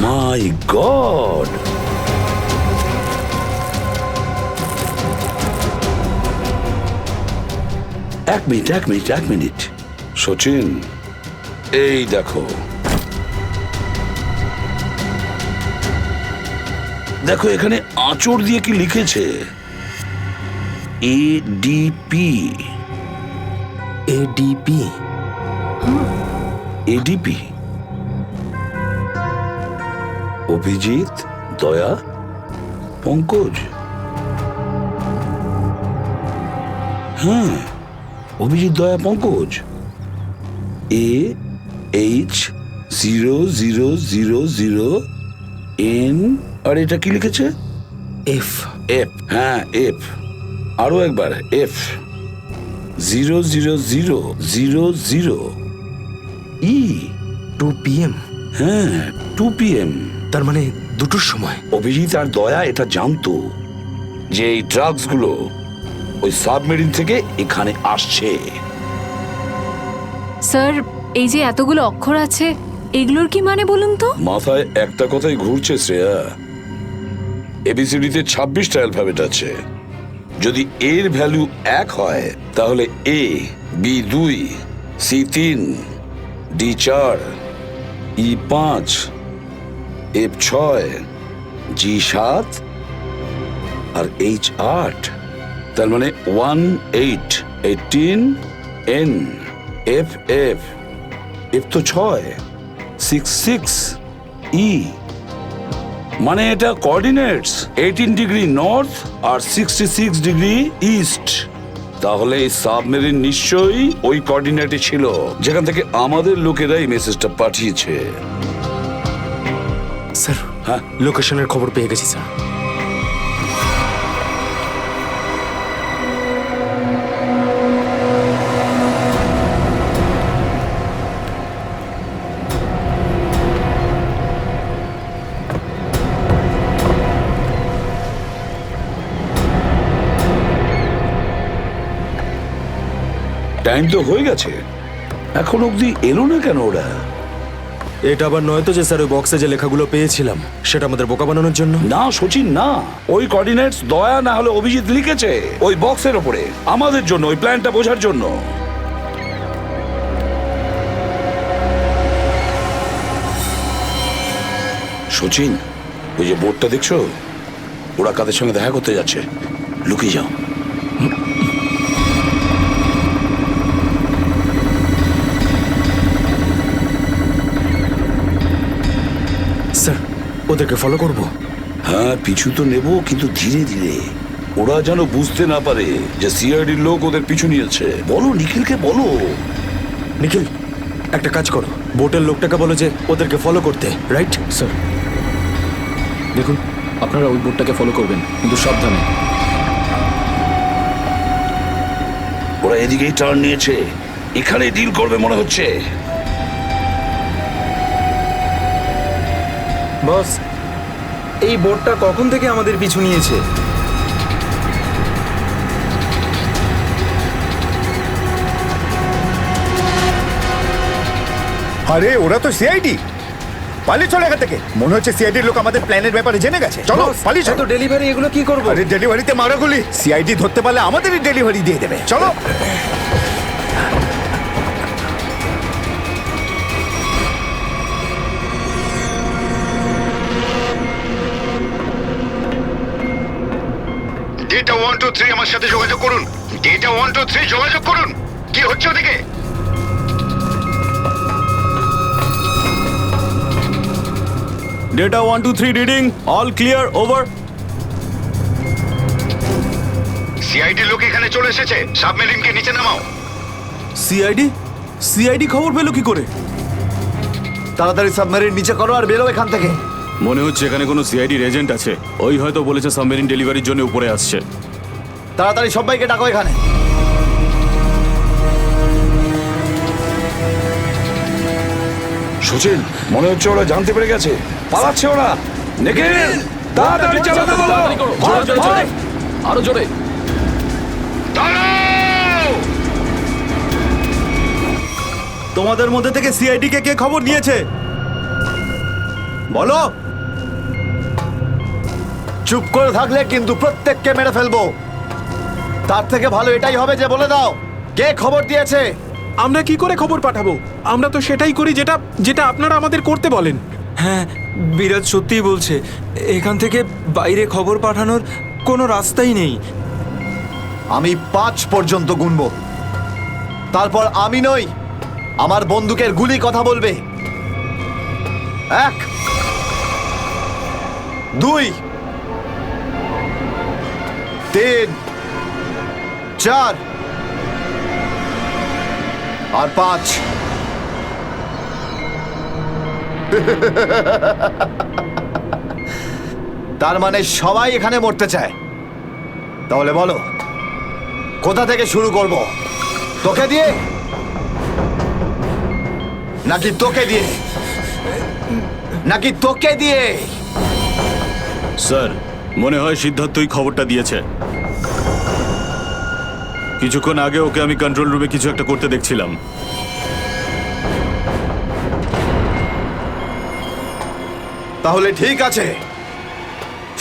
মাই গড! এক মিনিট সচিন, এই দেখো দেখো এখানে আঁচড় দিয়ে কি লিখেছে? এডিপি। এডিপি? এডিপি অভিজিৎ, দয়া, পঙ্কজ। হ্যাঁ, অভিজিৎ, দয়া, পঙ্কজ। AH0000N, আর এটা কি লিখেছে? এফ। এফ, হ্যাঁ এফ। আরো একবার এফ। 00000 ই। 2 PM? হ্যাঁ, 2 PM। তার মানে 2টোর সময়। অভিজিৎ আর দয়া এটা জানতো যে এই ড্রাগস গুলো ওই সাবমেরিন থেকে এখানে আসছে। স্যার, এই যে এতগুলো অক্ষর আছে, এগুলোর কি মানে বলুন তো? মাথায় একটা কথাই ঘুরছে শ্রেয়া। এবিসিডিতে 26টা অ্যালফাবেট আছে। যদি এর ভ্যালু 1 হয় তাহলে A, B 2, C 3, D 4, E 5, F 6, G 7 R H 8। তার মানে 1 8 18 N F F F তো 6 6 6 E, মানে এটা কোঅর্ডিনেটস 18 ডিগ্রি নর্থ আর 66 ডিগ্রি ইস্ট। তাহলে এই সাবমেরিন নিশ্চয়ই ওই কোঅর্ডিনেটে ছিল যেখান থেকে আমাদের লোকেরা এই মেসেজটা পাঠিয়েছে। স্যার, হ্যাঁ, লোকেশনের খবর পেয়ে গেছি স্যার। টাইম তো হয়ে গেছে, এখন অবধি এলো না কেন ওরা? এটা আবার নয়তো যে স্যার ওই বক্সে যে লেখাগুলো পেয়েছিলাম সেটা আমাদের বোকা বানানোর জন্য? না সচিন, না। ওই কোঅর্ডিনেটস দয়া না হলে অভিজিৎ লিখেছে ওই বক্সের ওপরে আমাদের জন্য, ওই প্ল্যানটা বোঝার জন্য। সচিন, ওই যে বোর্ডটা দেখছো, ওরা কাদের সঙ্গে দেখা করতে যাচ্ছে। লুকিয়ে যাও। স্যার, ওদেরকে ফলো করব? হ্যাঁ, পিছু তো নেব, কিন্তু ধীরে ধীরে। ওরা যেন বুঝতে না পারে যে সিআইডির লোক ওদের পিছু নিয়েছে। বলো নিখিলকে বলো। নিখিল, একটা কাজ করো, বোটের লোকটাকে বলো যে ওদেরকে ফলো করতে, রাইট? স্যার দেখুন, আপনারা ওই বোটটাকে ফলো করবেন, কিন্তু সাবধানে। ওরা এদিকেই টার্ন নিয়েছে, এখানে ডিল করবে মনে হচ্ছে। বস, এই বোটটা কখন থেকে আমাদের পিছু নিয়েছে? আরে ওরা তো সিআইডি, পালিয়ে চলে এখান থেকে। মনে হচ্ছে সিআইডির লোক আমাদের প্ল্যানের ব্যাপারে জেনে গেছে। চলো পালিয়ে চলো। ডেলিভারি এগুলো কি করবো? আরে ডেলিভারিতে মারাগুলি, সিআইডি ধরতে পারলে আমাদেরই ডেলিভারি দিয়ে দেবে। চলো। ডেটা 123 আমার সাথে যোগাযোগ করুন। ডেটা 123 যোগাযোগ করুন। কি হচ্ছে ওদিকে? Data 123 reading, all clear, over. CID লোক এখানে চলে এসেছে, সাবমেরিনকে নিচে নামাও। সিআইডি খবর পেলো কি করে? তাড়াতাড়ি সাবমেরিন নিচে করো আর বেরো এখান থেকে। মনে হচ্ছে এখানে কোনো সিআইডির এজেন্ট আছে, ওই হয়তো বলেছে সাবমেরিন ডেলিভারির জন্য উপরে আসছে। তাড়াতাড়ি সবাইকে ডাকো এখানে। সচিন, মনে হচ্ছে ওরা জানতে পেরে গেছে, পালাচ্ছে ওরা। নিখিল, তাড়াতাড়ি চালাতে বলো। আরো জোরে। তোমাদের মধ্যে থেকে সিআইডি কে খবর নিয়েছে বলো। চুপ করে থাকলে কিন্তু প্রত্যেককে মেরে ফেলবো। তার থেকে ভালো এটাই হবে যে বলে দাও কে খবর দিয়েছে। আমরা কি করে খবর পাঠাবো? আমরা তো সেটাই করি যেটা যেটা আপনারা আমাদের করতে বলেন। হ্যাঁ, বিরাজ সত্যিই বলছে, এখান থেকে বাইরে খবর পাঠানোর কোনো রাস্তাই নেই। আমি 5 পর্যন্ত গুনবো, তারপর আমি নই, আমার বন্দুকের গুলি কথা বলবে। 1 2 3 4 আর 5। তার মানে সবাই এখানে মরতে চায়। তাহলে বলো কোথা থেকে শুরু করব? তোকে দিয়ে নাকি তোকে দিয়ে? নাকি তোকে দিয়ে? স্যার, মনে হয় সিদ্ধার্থই খবরটা দিয়েছে। কিছুক্ষণ আগে ওকে আমি কন্ট্রোল রুমে কিছু একটা করতে দেখছিলাম। তাহলে ঠিক আছে,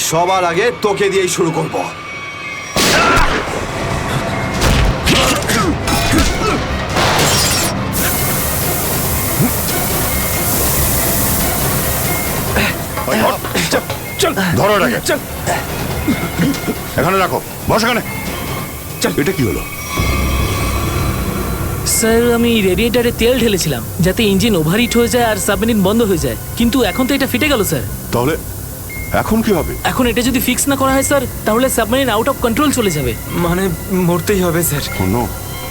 সবার আগে তোকে দিয়েই শুরু করব। ধরো এটাকে, এখানে রাখো, বস এখানে। এটা কি হলো? স্যার, আমি রেডিয়েটারে তেল ঢেলেছিলাম যাতে ইঞ্জিন ওভারহিট হয়ে যায় আর সাবমেরিন বন্ধ হয়ে যায়, কিন্তু এখন তো এটা ফেটে গেল স্যার। তাহলে এখন কি হবে? এখন এটা যদি ফিক্স না করা হয় স্যার, তাহলে সাবমেরিন আউট অফ কন্ট্রোল চলে যাবে। মানে মরতেই হবে স্যার। নো,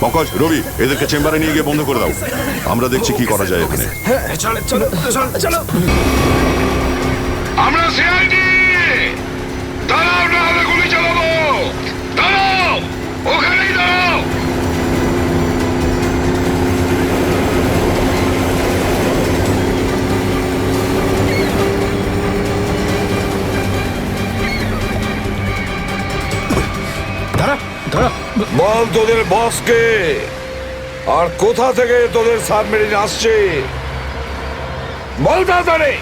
পঙ্কজ, রবি, এদেরকে চেম্বারে নিয়ে গিয়ে বন্ধ করে দাও। আমরা দেখছি কি করা যায় এখানে। চলো চলো চলো চলো। আমরা সিআইডি, দাঁড়াও না হলে গুলি চালাবো। দাঁড়াও, ওখানেই দাঁড়াও। বল তোদের বসকে, আর কোথা থেকে তোদের সাবমেরিন আসছে বল তাড়াতাড়ি।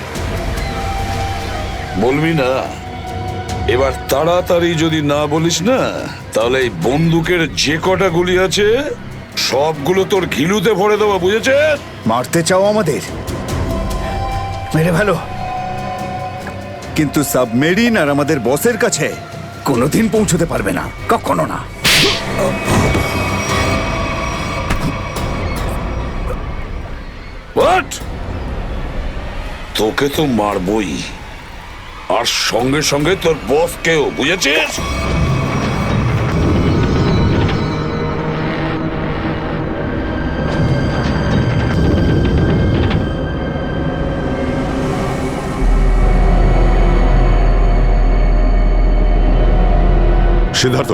বলবি না? এবার তাড়াতাড়ি যদি না বলিস না, তাহলে এই বন্দুকের যে কটা গুলি আছে সবগুলো তোর ঘিলুতে ভরে দেবো, বুঝেছিস? মারতে চাও আমাদের? মেরে ভালো, কিন্তু সাবমেরিন আর আমাদের বসের কাছে কোনোদিন পৌঁছতে পারবে না, কখনো না। What? তোকে তো মারবই, আর সঙ্গে সঙ্গে তোর বসকেও, বুঝেছিস? সিদ্ধার্থ,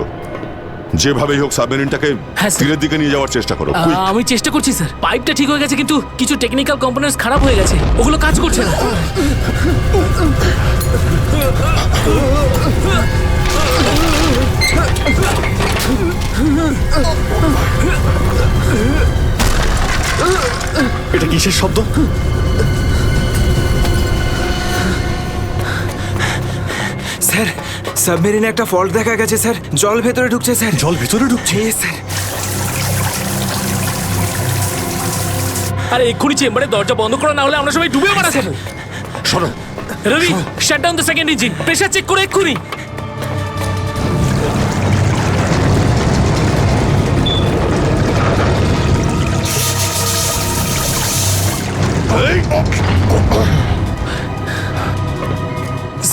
যেভাবেই হোক সাবমেরিনটাকে হ্যাঁ, স্যার। তীরের দিকে নিয়ে যাওয়ার চেষ্টা করো। quick! আমি চেষ্টা করছি স্যার। পাইপটা ঠিক হয়ে গেছে কিন্তু কিছু টেকনিক্যাল কম্পোনেন্টস খারাপ হয়ে গেছে, ওগুলো কাজ করছে না। এটা কিসের শব্দ? স্যার, সাবমেরিনে একটা ফল্ট দেখা গেছে স্যার। জল ভেতরে ঢুকছে স্যার। জল ভেতরে ঢুকছে? স্যার। আরে এক্ষুনি চেম্বারে দরজা বন্ধ করা, না হলে আমরা সবাই ডুবে মারা যাবো। সরো Ravi, shut down the second engine, pressure check করে এক্ষুনি।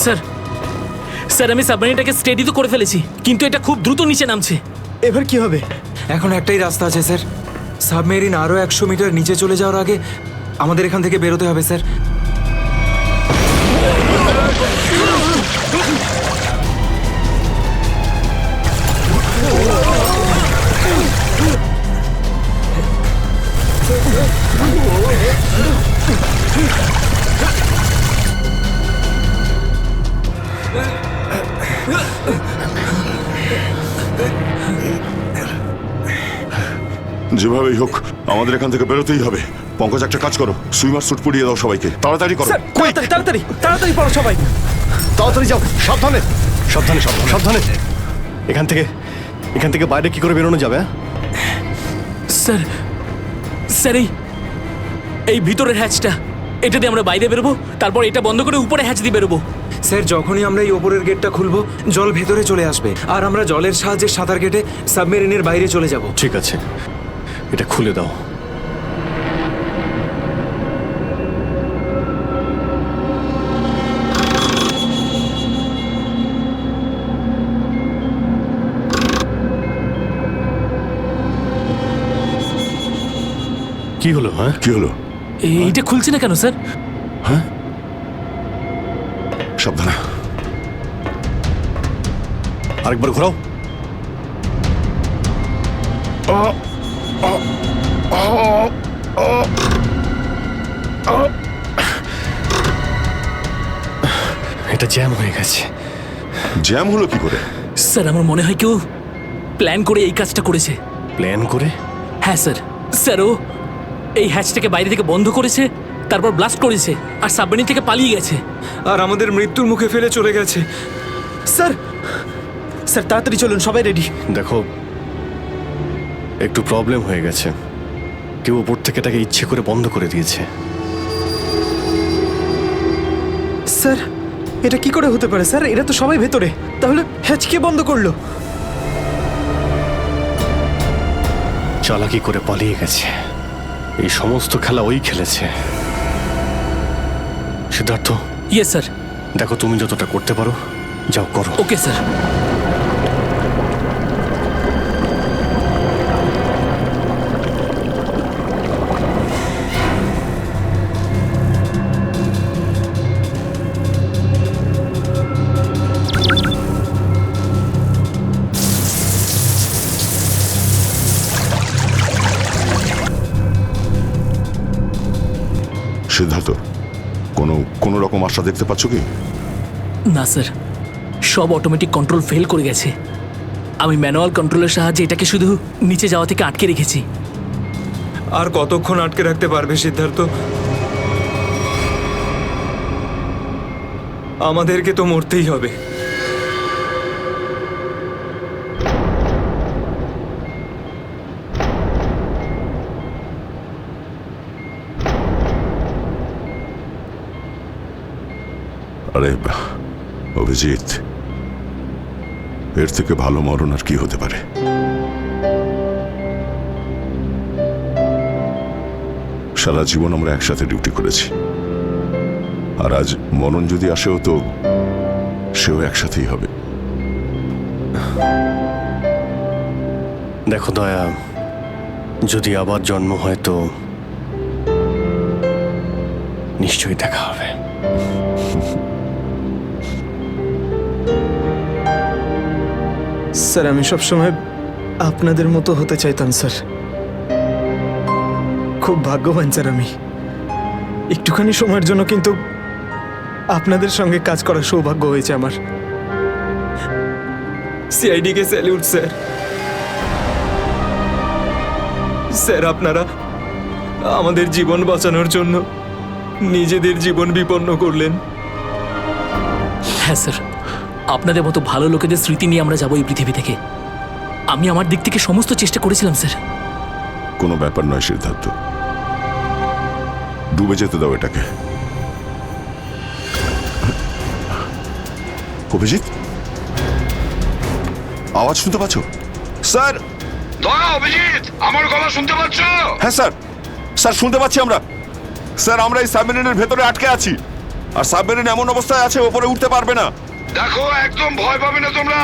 স্যার, স্যার আমি সাবমেরিনটাকে স্টেডি তো করে ফেলেছি, কিন্তু এটা খুব দ্রুত নিচে নামছে। এবার কি হবে? এখন একটাই রাস্তা আছে স্যার। সাবমেরিন আরো 100 মিটার নিচে চলে যাওয়ার আগে আমাদের এখান থেকে বেরোতে হবে স্যার। যেভাবেই হোক আমাদের এখান থেকে বেরোতেই হবে। পঙ্কজ, একটা কাজ করো, সুইমার স্যুট পরিয়ে দাও সবাইকে, তাড়াতাড়ি করো। তাড়াতাড়ি তাড়াতাড়ি তাড়াতাড়ি পড়ো সবাই। তাড়াতাড়ি যাও, সাবধানে সাবধানে সাবধানে সাবধানে। এখান থেকে বাইরে কি করে বেরোনো যাবে? স্যার, স্যার এই ভিতরের হ্যাচটা, এটা দিয়ে আমরা বাইরে বেরোবো, তারপর এটা বন্ধ করে উপরে হ্যাচ দিয়ে বেরোবো। স্যার, যখনই আমরা এই ওপরের গেটটা খুলবো জল ভেতরে চলে আসবে, আর আমরা জলের সাহায্যে সাঁতার কেটে সাবমেরিনের বাইরে চলে যাব। ঠিক আছে, এটা খুলে দাও। কি হলো? হ্যাঁ, কি হলো? এইটা খুলছে না কেন স্যার? হ্যাঁ, সাবধানে। আরেকবার ঘোরাও। এটা জ্যাম হয়ে গেছে। জ্যাম হলো কি করে? স্যার আমার মনে হয় কেউ প্ল্যান করে এই কাজটা করেছে। প্ল্যান করে? হ্যাঁ স্যার। স্যার ও এই হ্যাচটাকে বাইরে থেকে বন্ধ করেছে, তারপর ব্লাস্ট করেছে আর সাবমেরিন থেকে পালিয়ে গেছে। আর আমাদের মৃত্যুর মুখে ফেলে চলে গেছে। স্যার, স্যার তাড়াতাড়ি চলুন, সবাই রেডি। দেখো, একটু প্রবলেম হয়ে গেছে। কেউ ওপর থেকে এটাকে ইচ্ছে করে বন্ধ করে দিয়েছে। স্যার, এটা কি করে হতে পারে স্যার? এরা তো সবাই ভেতরে, তাহলে হ্যাচ কে বন্ধ করলো? চালাকি করে পালিয়ে গেছে। এই সমস্ত খেলা ওই খেলেছে। সিদ্ধার্থ। Yes sir. দেখো, তুমি যতটা করতে পারো যাও করো। Okay sir. সিদ্ধার্থ, কোনো রকম আশা দেখতে পাচ্ছ কি? না স্যার, সব অটোমেটিক কন্ট্রোল ফেল করে গেছে। আমি ম্যানুয়াল কন্ট্রোলের সাহায্যে এটাকে শুধু নিচে যাওয়া থেকে আটকে রেখেছি। আর কতক্ষণ আটকে রাখতে পারবে সিদ্ধার্থ? আমাদেরকে তো মরতেই হবে। আরে অভিজিৎ, এর থেকে ভালো মরণ আর কি হতে পারে? সারা জীবন আমরা একসাথে ডিউটি করেছি, আর আজ মরণ যদি আসেও তো সেও একসাথেই হবে। দেখো দয়া, যদি আবার জন্ম হয় তো নিশ্চয়ই দেখা হবে। স্যার আমি সবসময় আপনাদের মতো হতে চাইতাম স্যার। খুব ভাগ্যবান স্যার আমি, একটুখানি সময়ের জন্য কিন্তু আপনাদের সঙ্গে কাজ করার সৌভাগ্য হয়েছে আমার। সিআইডি কে স্যালিউট স্যার। স্যার আপনারা আমাদের জীবন বাঁচানোর জন্য নিজেদের জীবন বিপন্ন করলেন। হ্যাঁ স্যার, আপনাদের মতো ভালো লোকেদের স্মৃতি নিয়ে আমরা যাবো এই পৃথিবী থেকে। আমি আমার দিক থেকে সমস্ত চেষ্টা করেছিলাম স্যার। কোনো ব্যাপার নয় সিদ্ধার্থ, ডুবে যেতে দাও এটাকে। অভিজিৎ, আওয়াজ শুনতে পাচ্ছ? স্যার! দয়া, অভিজিৎ, আমার গলা শুনতে পাচ্ছ? হ্যাঁ স্যার, স্যার শুনতে পাচ্ছি আমরা। স্যার আমরা এই সাবমেরিনের ভেতরে আটকে আছি, আর সাবমেরিন এমন অবস্থায় আছে ওপরে উঠতে পারবে না। দেখো, একদম ভয় পাবে না তোমরা।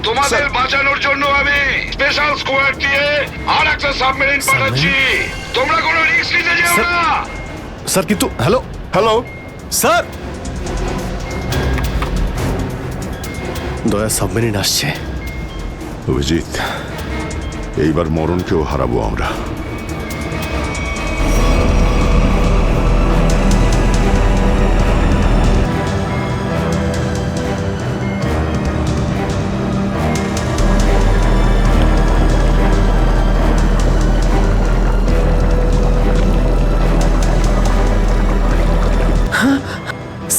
তোমাদের বাঁচানোর জন্য আমি স্পেশাল স্কোয়াড দিয়ে আর একটা সাবমেরিন পাঠাচ্ছি। তোমরা কোনো রিস্ক নিতে যেও না। স্যার কিন্তু হ্যালো হ্যালো স্যার, দয়া সাবমেরিন আসছে। অভিজিৎ, এইবার মরণকেও হারাবো আমরা।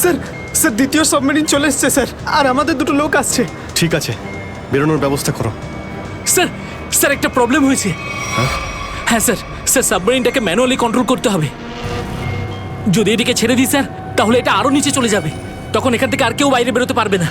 স্যার স্যার দ্বিতীয় সাবমেরিন চলে এসছে স্যার, আর আমাদের দুটো লোক আসছে। ঠিক আছে, বেরোনোর ব্যবস্থা করো। স্যার, স্যার একটা প্রবলেম হয়েছে। হ্যাঁ স্যার, স্যার সাবমেরিনটাকে ম্যানুয়ালি কন্ট্রোল করতে হবে। যদি এদিকে ছেড়ে দিই স্যার, তাহলে এটা আরো নিচে চলে যাবে। তখন এখান থেকে আর কেউ বাইরে বেরোতে পারবে না।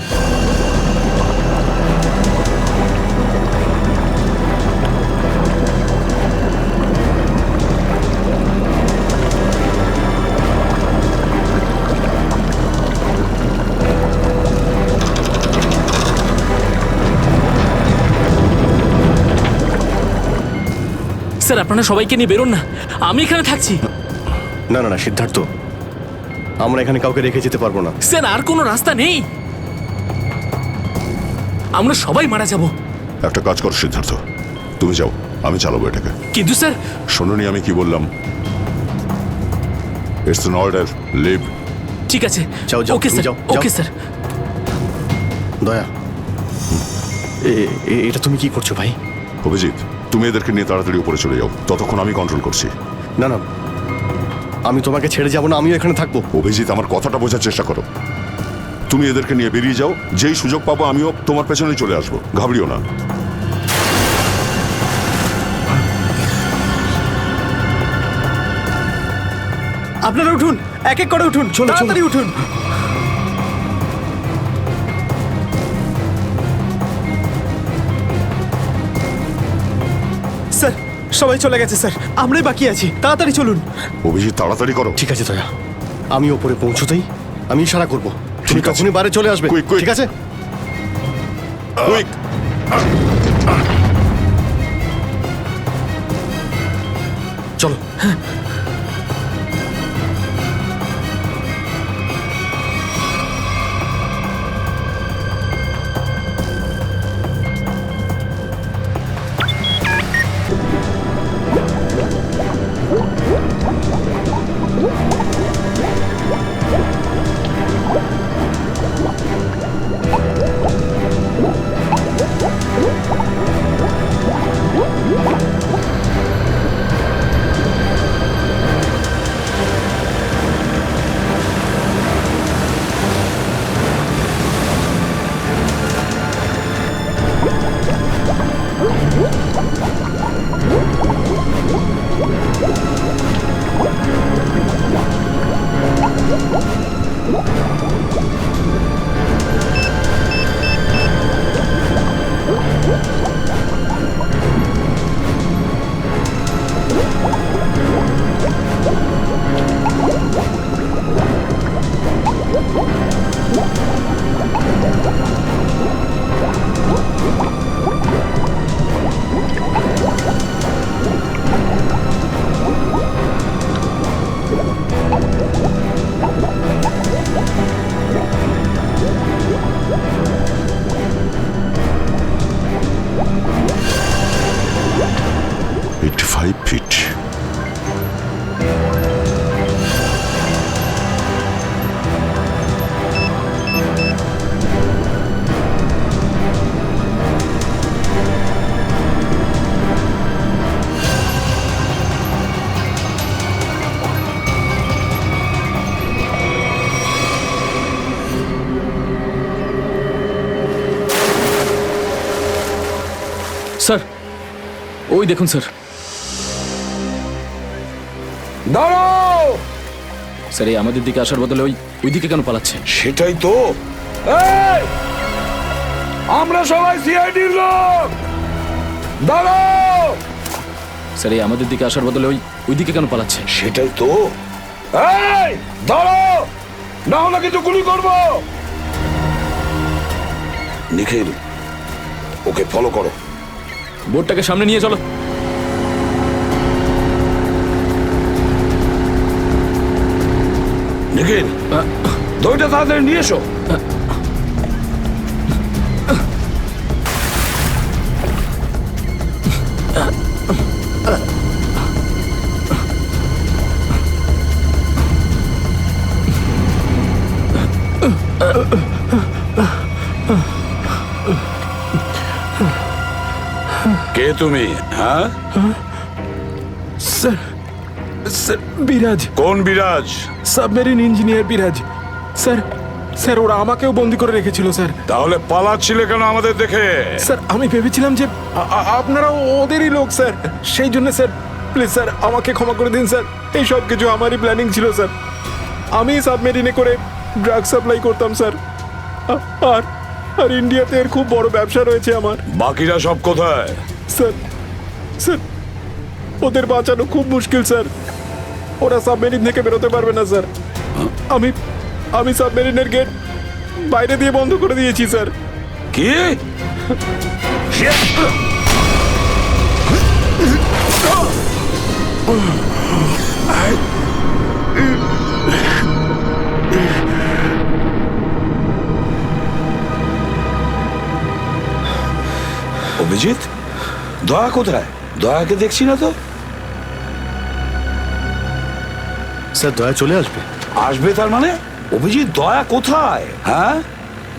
স্যার আপনারা সবাইকে নিয়ে বেরোন না, আমি এখানে থাকছি। না না না সিদ্ধার্থ, আমরা এখানে কাউকে রেখে যেতে পারবো না। স্যার আর কোনো রাস্তা নেই, আমরা সবাই মারা যাব। একটা কাজ কর সিদ্ধার্থ, তুমি যাও, আমি চালাবো এটাকে। কিন্তু স্যার, শোনোনি আমি কি বললাম? It's an order, leave. ঠিক আছে, যাও যাও, ওকে তুমি স্যার, যাও, ওকে যাও। স্যার। দয়া, এটা তুমি কি করছো ভাই? অভিজিৎ, তুমি এদেরকে নিয়ে তাড়াতাড়ি উপরে চলে যাও, ততক্ষণ আমি কন্ট্রোল করছি। না না, আমি তোমাকে ছেড়ে যাব না, আমিও এখানে থাকবো। অভিজিৎ, আমার কথাটা বোঝার চেষ্টা করো। তুমি এদেরকে নিয়ে বেরিয়ে যাও, যেই সুযোগ পাবো আমিও তোমার পেছনে চলে আসবো, ঘাবড়িও না। আপনারা উঠুন, এক এক করে উঠুন, তাড়াতাড়ি উঠুন। স্যার সবাই চলে গেছে স্যার, আমরাই বাকি আছি, তাড়াতাড়ি চলুন। অভিজিৎ তাড়াতাড়ি করো। ঠিক আছে দয়া, আমি ওপরে পৌঁছতেই আমি ইশারা করব, তুমি তখনই বাইরে চলে আসবে। ঠিক আছে? কুইক। চলো। স্যার ওই দেখুন স্যার। দাঁড়াও! স্যার এই আমাদের দিকে আসার বদলে ওই দিকে কেন পালাচ্ছে? সেটাই তো। এই! আমরা সবাই সিআইডির লোক। দাঁড়াও! স্যার এই আমাদের দিকে আসার বদলে ওই দিকে কেন পালাচ্ছে? সেটাই তো। এই! দাঁড়াও! না হলে কিন্তু গুলি করবো। নিখিল, ওকে ফলো করো। বোটটাকে সামনে নিয়ে চলো। নিখিল, দইটা তাড়াতাড়ি নিয়ে এসো। কে তুমি? হ্যাঁ স্যার, স্যার বিরাজ। কোন বিরাজ? সাবমেরিন ইঞ্জিনিয়ার বিরাজ। স্যার, স্যার ওরা আমাকেও বন্দি করে রেখেছিল স্যার। তাহলে পালাচ্ছিলে কেন আমাদের দেখে? স্যার আমি ভেবেছিলাম যে আপনারা ওদেরই লোক স্যার, সেই জন্য স্যার প্লিজ স্যার আমাকে ক্ষমা করে দিন স্যার। এই সব কিছু আমারই প্ল্যানিং ছিল স্যার। আমি সাবমেরিনে করে ড্রাগ সাপ্লাই করতাম স্যার। আর আর ইন্ডিয়াতে এর খুব বড় ব্যবসা রয়েছে আমার। বাকিরা সব কোথায়? স্যার, স্যার ওদের বাঁচানো খুব মুশকিল স্যার। ওরা সাবমেরিন থেকে বেরোতে পারবে না স্যার। আমি সাবমেরিনের গেট বাইরে দিয়ে বন্ধ করে দিয়েছি স্যার। কি? অভিজিৎ, দয়া কোথায়? দয়াকে দেখছি না তো। স্যার দয়া চলে আসবে। আসবে তার মানে? অভিজিৎ, দয়া কোথায়? হ্যাঁ,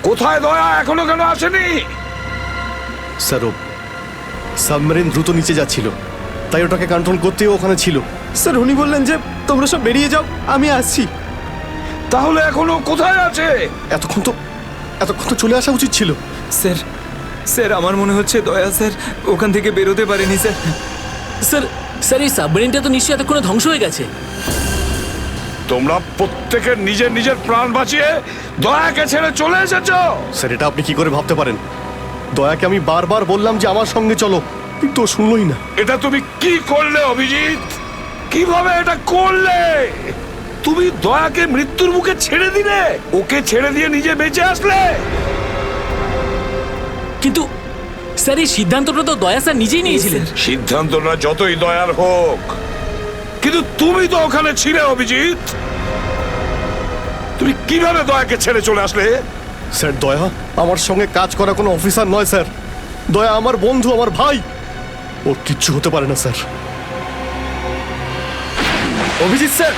কোথায় দয়া? এখনো কেন আসেনি? স্যার ও সাবমেরিন দ্রুত নিচে যাচ্ছিল, তাই ওটাকে কন্ট্রোল করতেও ওখানে ছিল। স্যার উনি বললেন যে তোমরা সব বেরিয়ে যাও, আমি আসছি। তাহলে এখনো কোথায় আছে? এতক্ষণ তো চলে আসা উচিত ছিল। স্যার, স্যার আমার মনে হচ্ছে দয়া স্যার ওখান থেকে বেরোতে পারেনি স্যার। স্যার, স্যার এই সাবমেরিনটা তো নিশ্চয়ই এতক্ষণে ধ্বংস হয়ে গেছে। তোমরা প্রত্যেকের নিজের নিজের প্রাণ বাঁচিয়ে দয়াকে ছেড়ে চলে এসেছো। স্যার এটা আপনি কি করে ভাবতে পারেন? দয়াকে আমি বারবার বললাম যে আমার সঙ্গে চলো, কিন্তু ও শুনলই না। এটা তুমি কি করলে অভিজিৎ? কিভাবে এটা করলে? তুমি দয়াকে মৃত্যুর মুখে ছেড়ে দিলে, ওকে ছেড়ে দিয়ে নিজে বেঁচে আসলে। কিন্তু স্যার এই সিদ্ধান্তটা তো দয়া স্যার নিজেই নিয়েছিলেন। সিদ্ধান্তটা যতই দয়ার হোক, কিন্তু তুমি তো ওখানে ছিলে অভিজিৎ। তুমি কিভাবে দয়াকে ছেড়ে চলে আসলে? স্যার দয়া আমার সঙ্গে কাজ করা কোনো অফিসার নয় স্যার। দয়া আমার বন্ধু, আমার ভাই। ওর কিচ্ছু হতে পারে না স্যার। অভিজিৎ স্যার,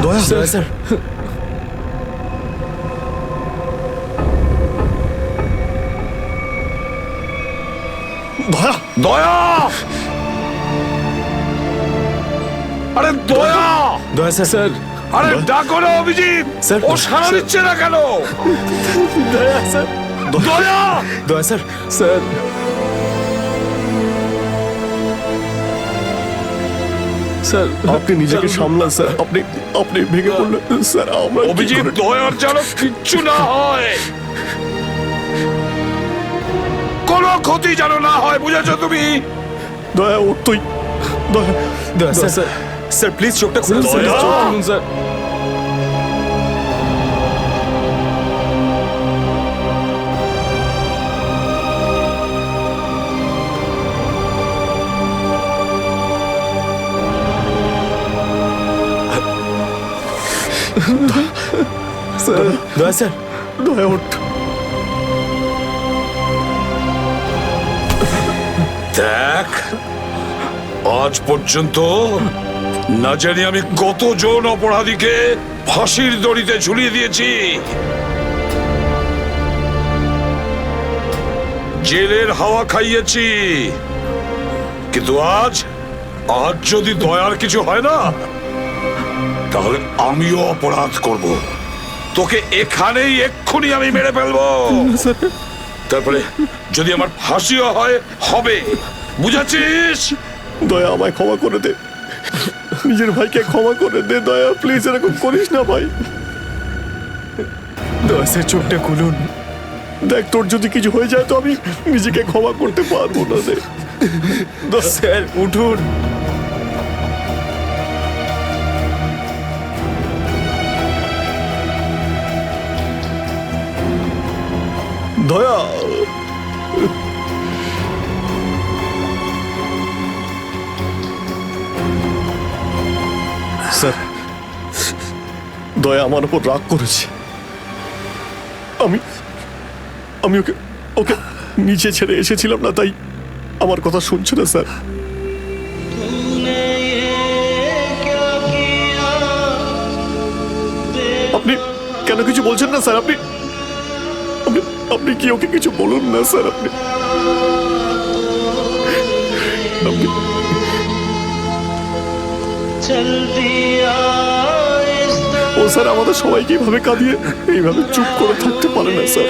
দয়া স্যার দয়া দয়া আরে দয়া দয়া স্যার আরে ডাকো না অভিজিৎ স্যার, ও সাড়া দিচ্ছে না কেন? দয়া স্যার দয়া দয়া স্যার স্যার স্যার আপনি নিজেকে সামলান স্যার। আপনি আপনি ভেঙে পড়লেন স্যার। আমরা কি অভিজিৎ করে- দয়ার যেন কিচ্ছু না হয়, কোনো ক্ষতি যেন না হয়, বুঝেছো তুমি? দয়া ওর তুই দয়া দয়া স্যার স্যার স্যার প্লিজ চোখটা খুলুন স্যার দয়া! চোখ খুলুন স্যার স্যার দয়া স্যার দয়া ওঠ। দেখ, আজ পর্যন্ত না জানি আমি কতজন অপরাধীকে ফাঁসির দড়িতে ঝুলিয়ে দিয়েছি, জেলের হাওয়া খাইয়েছি, কিন্তু আজ যদি দয়ার কিছু হয় না, তাহলে আমিও অপরাধ করব। তোকে এখানেই এক্ষুনি আমি মেরে ফেলবো। তারপরে যদি আমার ফাঁসিও হয়, হবে, বুঝেছিস? দয়া আমায় ক্ষমা করে দে, নিজের ভাইকে ক্ষমা করে দে দয়া, প্লিজ এরকম করিস না ভাই। দয়া স্যার চোখটা খুলুন। দেখ তোর যদি কিছু হয়ে যায় তো আমি নিজেকে ক্ষমা করতে পারবো না রে। স্যার উঠুন। দয়া স্যার, দয়া আমার উপর রাগ করেছে। আমি আমি ওকে ওকে নিচে ছেড়ে এসেছিলাম না, তাই আমার কথা শুনছে না স্যার। আপনি কেন কিছু বলছেন না স্যার? আপনি আপনি আপনি কি ওকে কিছু বলুন না স্যার? আপনি আপনি ও স্যার আমাদের সবাইকে এইভাবে কাঁদিয়ে এইভাবে চুপ করে থাকতে পারে না স্যার।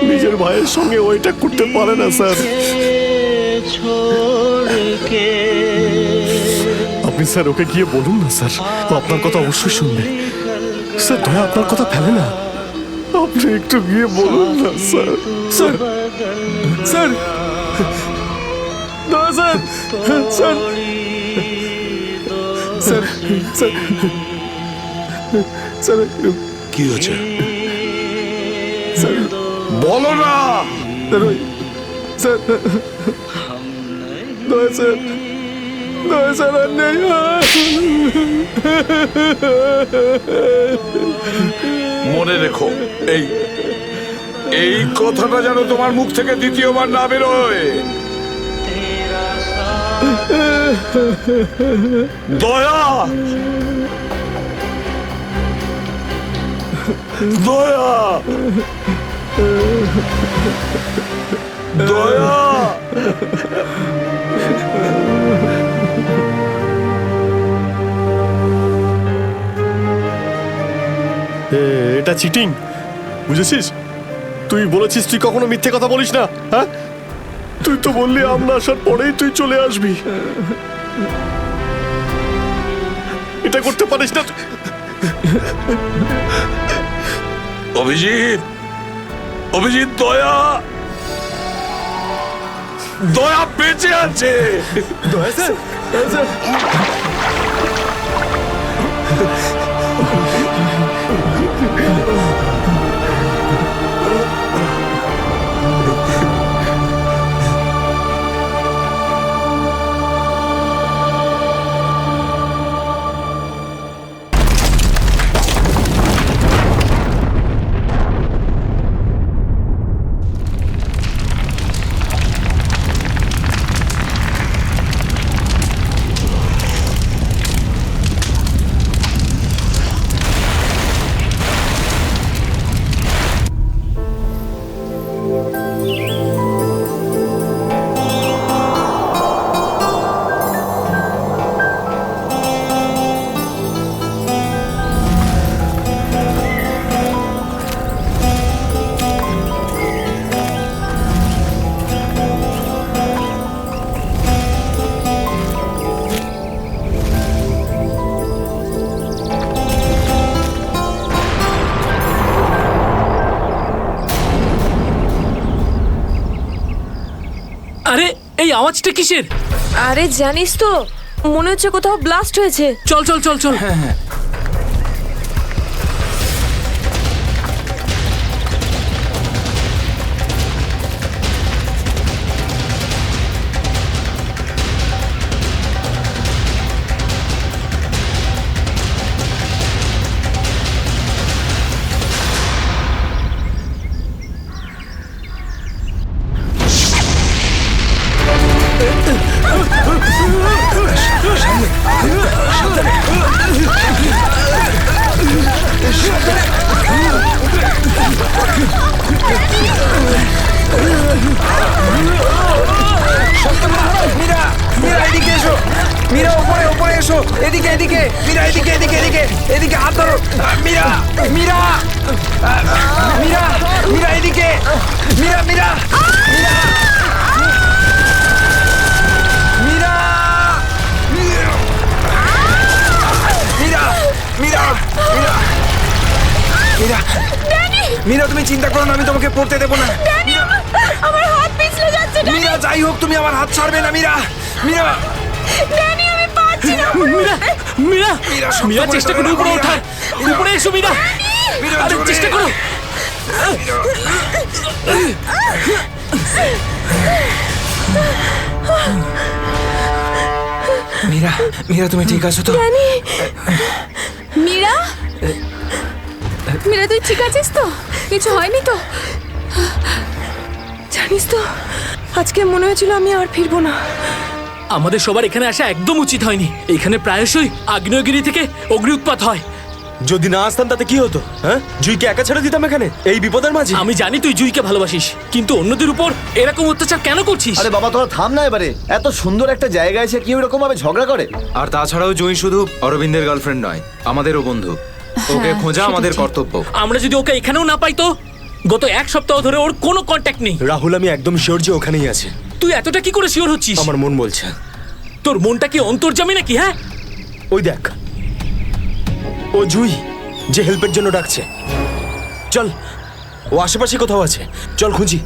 নিজের ভাইয়ের সঙ্গে ওইটা করতে পারে না স্যার। আপনি স্যার ওকে গিয়ে বলুন না স্যার, ও আপনার কথা অবশ্যই শুনবে স্যার। দয়া আপনার কথা ফেলে না, আপনি একটু গিয়ে বলুন না স্যার। স্যার স্যার দয়া sir sir sir sir sir কি হয়েছে স্যার বলো না। স্যার দয়া স্যার দয়া স্যার আর নেই। মনে রেখো, এই এই কথাটা যেন তোমার মুখ থেকে দ্বিতীয়বার না বেরোয়। দয়া দয়া দয়া এটা চিটিং, বুঝেছিস? তুই বলেছিস তুই কখনো মিথ্যে কথা বলিস না। হ্যাঁ, তুই তো বললি আমরা আসার পরেই তুই চলে আসবি। এটা করতে পারিস না। অভিজিৎ, অভিজিৎ, দয়া দয়া বেঁচে আছে। দয়া স্যার দয়া স্যার এই আওয়াজটা কিসের? আরে জানিস তো, মনে হচ্ছে কোথাও ব্লাস্ট হয়েছে। চল চল চল চল। হ্যাঁ হ্যাঁ। মীরা, মীরা এদিকে এসো। মীরা ওপরে ওপরে এসো। এদিকে এদিকে। মীরা এদিকে এদিকে এদিকে। এদিকে হাত ধরো। মীরা, মীরা, মীরা, মীরা এদিকে। মীরা, মীরা, মীরা, মীরা, মীরা, মীরা, মীরা, মীরা, মীরা তুমি চিন্তা করো না, আমি তোমাকে পড়তে দেবো না। আমার হাত পিছলে যাচ্ছে। মীরা যাই হোক তুমি আমার হাত ছাড়বে না। মীরা, মীরা, ড্যানি আমি পাচ্ছি না। মীরা, মীরা, মীরা, মীরা চেষ্টা করো উপরে ওঠার। উপরে এসো মীরা। আরে চেষ্টা করো। মীরা, মীরা তুমি ঠিক আছো তো? মীরা, মীরা তুই ঠিক আছিস তো? কিছু হয়নি তো? জানিস তো, আজকে মনে হয়েছিল আমি আর ফিরবো না। আমাদের সবার এখানে আসা একদম উচিত হয়নি। এখানে প্রায়শই আগ্নেয়গিরি থেকে অগ্নি উৎপাত হয়। যদি না আসতাম তাতে কি হতো? হ্যাঁ, জুইকে একা ছেড়ে দিতাম এখানে এই বিপদের মাঝে? আমি জানি তুই জুইকে ভালোবাসিস, কিন্তু অন্যদের উপর এরকম অত্যাচার কেন করছিস? আরে বাবা তোরা থাম না এবারে। এত সুন্দর একটা জায়গা এসে কি এরকম ভাবে ঝগড়া করে? আর তাছাড়াও জুঁই শুধু অরবিন্দের গার্লফ্রেন্ড নয়, আমাদেরও বন্ধু। ওকে খোঁজা আমাদের কর্তব্য। আমরা যদি ওকে এখানেও না পাই তো? গত এক সপ্তাহ ধরে ওর কোনো কন্ট্যাক্ট নেই। রাহুল, আমি একদম শিওর যে ওখানেই আছে। তুই এতটা কি করে শিওর হচ্ছিস? আমার মন বলছে। তোর মনটা কি অন্তর্যামী নাকি? হ্যাঁ, ওই দেখ, ও জুই যে হেল্পের জন্য ডাকছে। চল, ও আশেপাশে কোথাও আছে, চল খুঁজি।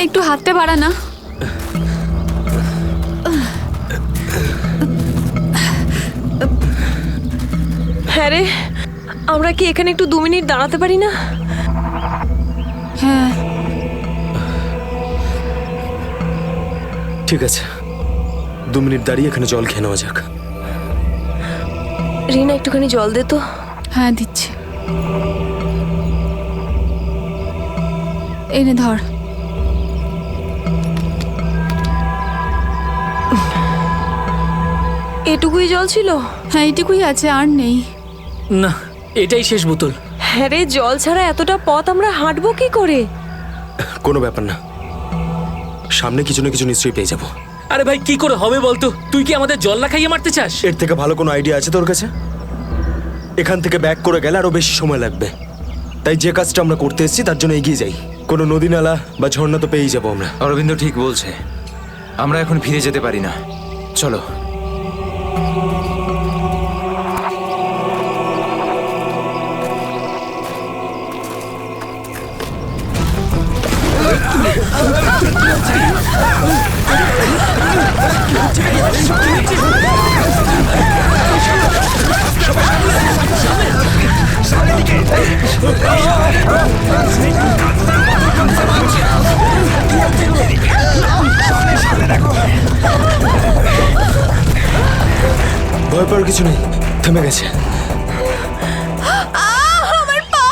একটু হাতটা বাড়া না। হ্যাঁ রে, আমরা কি এখানে একটু 2 মিনিট দাঁড়াতে পারি না? হ্যাঁ ঠিক আছে, 2 মিনিট দাঁড়িয়ে এখানে জল খেয়ে নেওয়া যাক। রিনা একটুখানি জল দে তো। হ্যাঁ দিচ্ছি। এই নে ধর। এটুকুই জল ছিল? হ্যাঁ এইটুকুই আছে, আর নেই। না, এটাই শেষ বোতল। হ্যাঁ রে, জল ছাড়া এতটা পথ আমরা হাঁটবো কি করে? কোনো ব্যাপার না, সামনে কিছু না কিছু নিশ্চয়ই পেয়ে যাবো। আরে ভাই, কি করে হবে বলতো? তুই কি আমাদের জল না খাইয়ে মারতে চাস? এর থেকে ভালো কোনো আইডিয়া আছে তোর কাছে? এখান থেকে ব্যাক করে গেলে আরো বেশি সময় লাগবে। তাই যে কাজটা আমরা করতে এসেছি তার জন্য এগিয়ে যাই। কোনো নদী নালা বা ঝর্ণা তো পেয়েই যাবো আমরা। অরবিন্দ ঠিক বলছে, আমরা এখন ফিরে যেতে পারি না। চলো। ভয় পাওয়ার কিছু নেই, থেমে গেছে। আমার পা,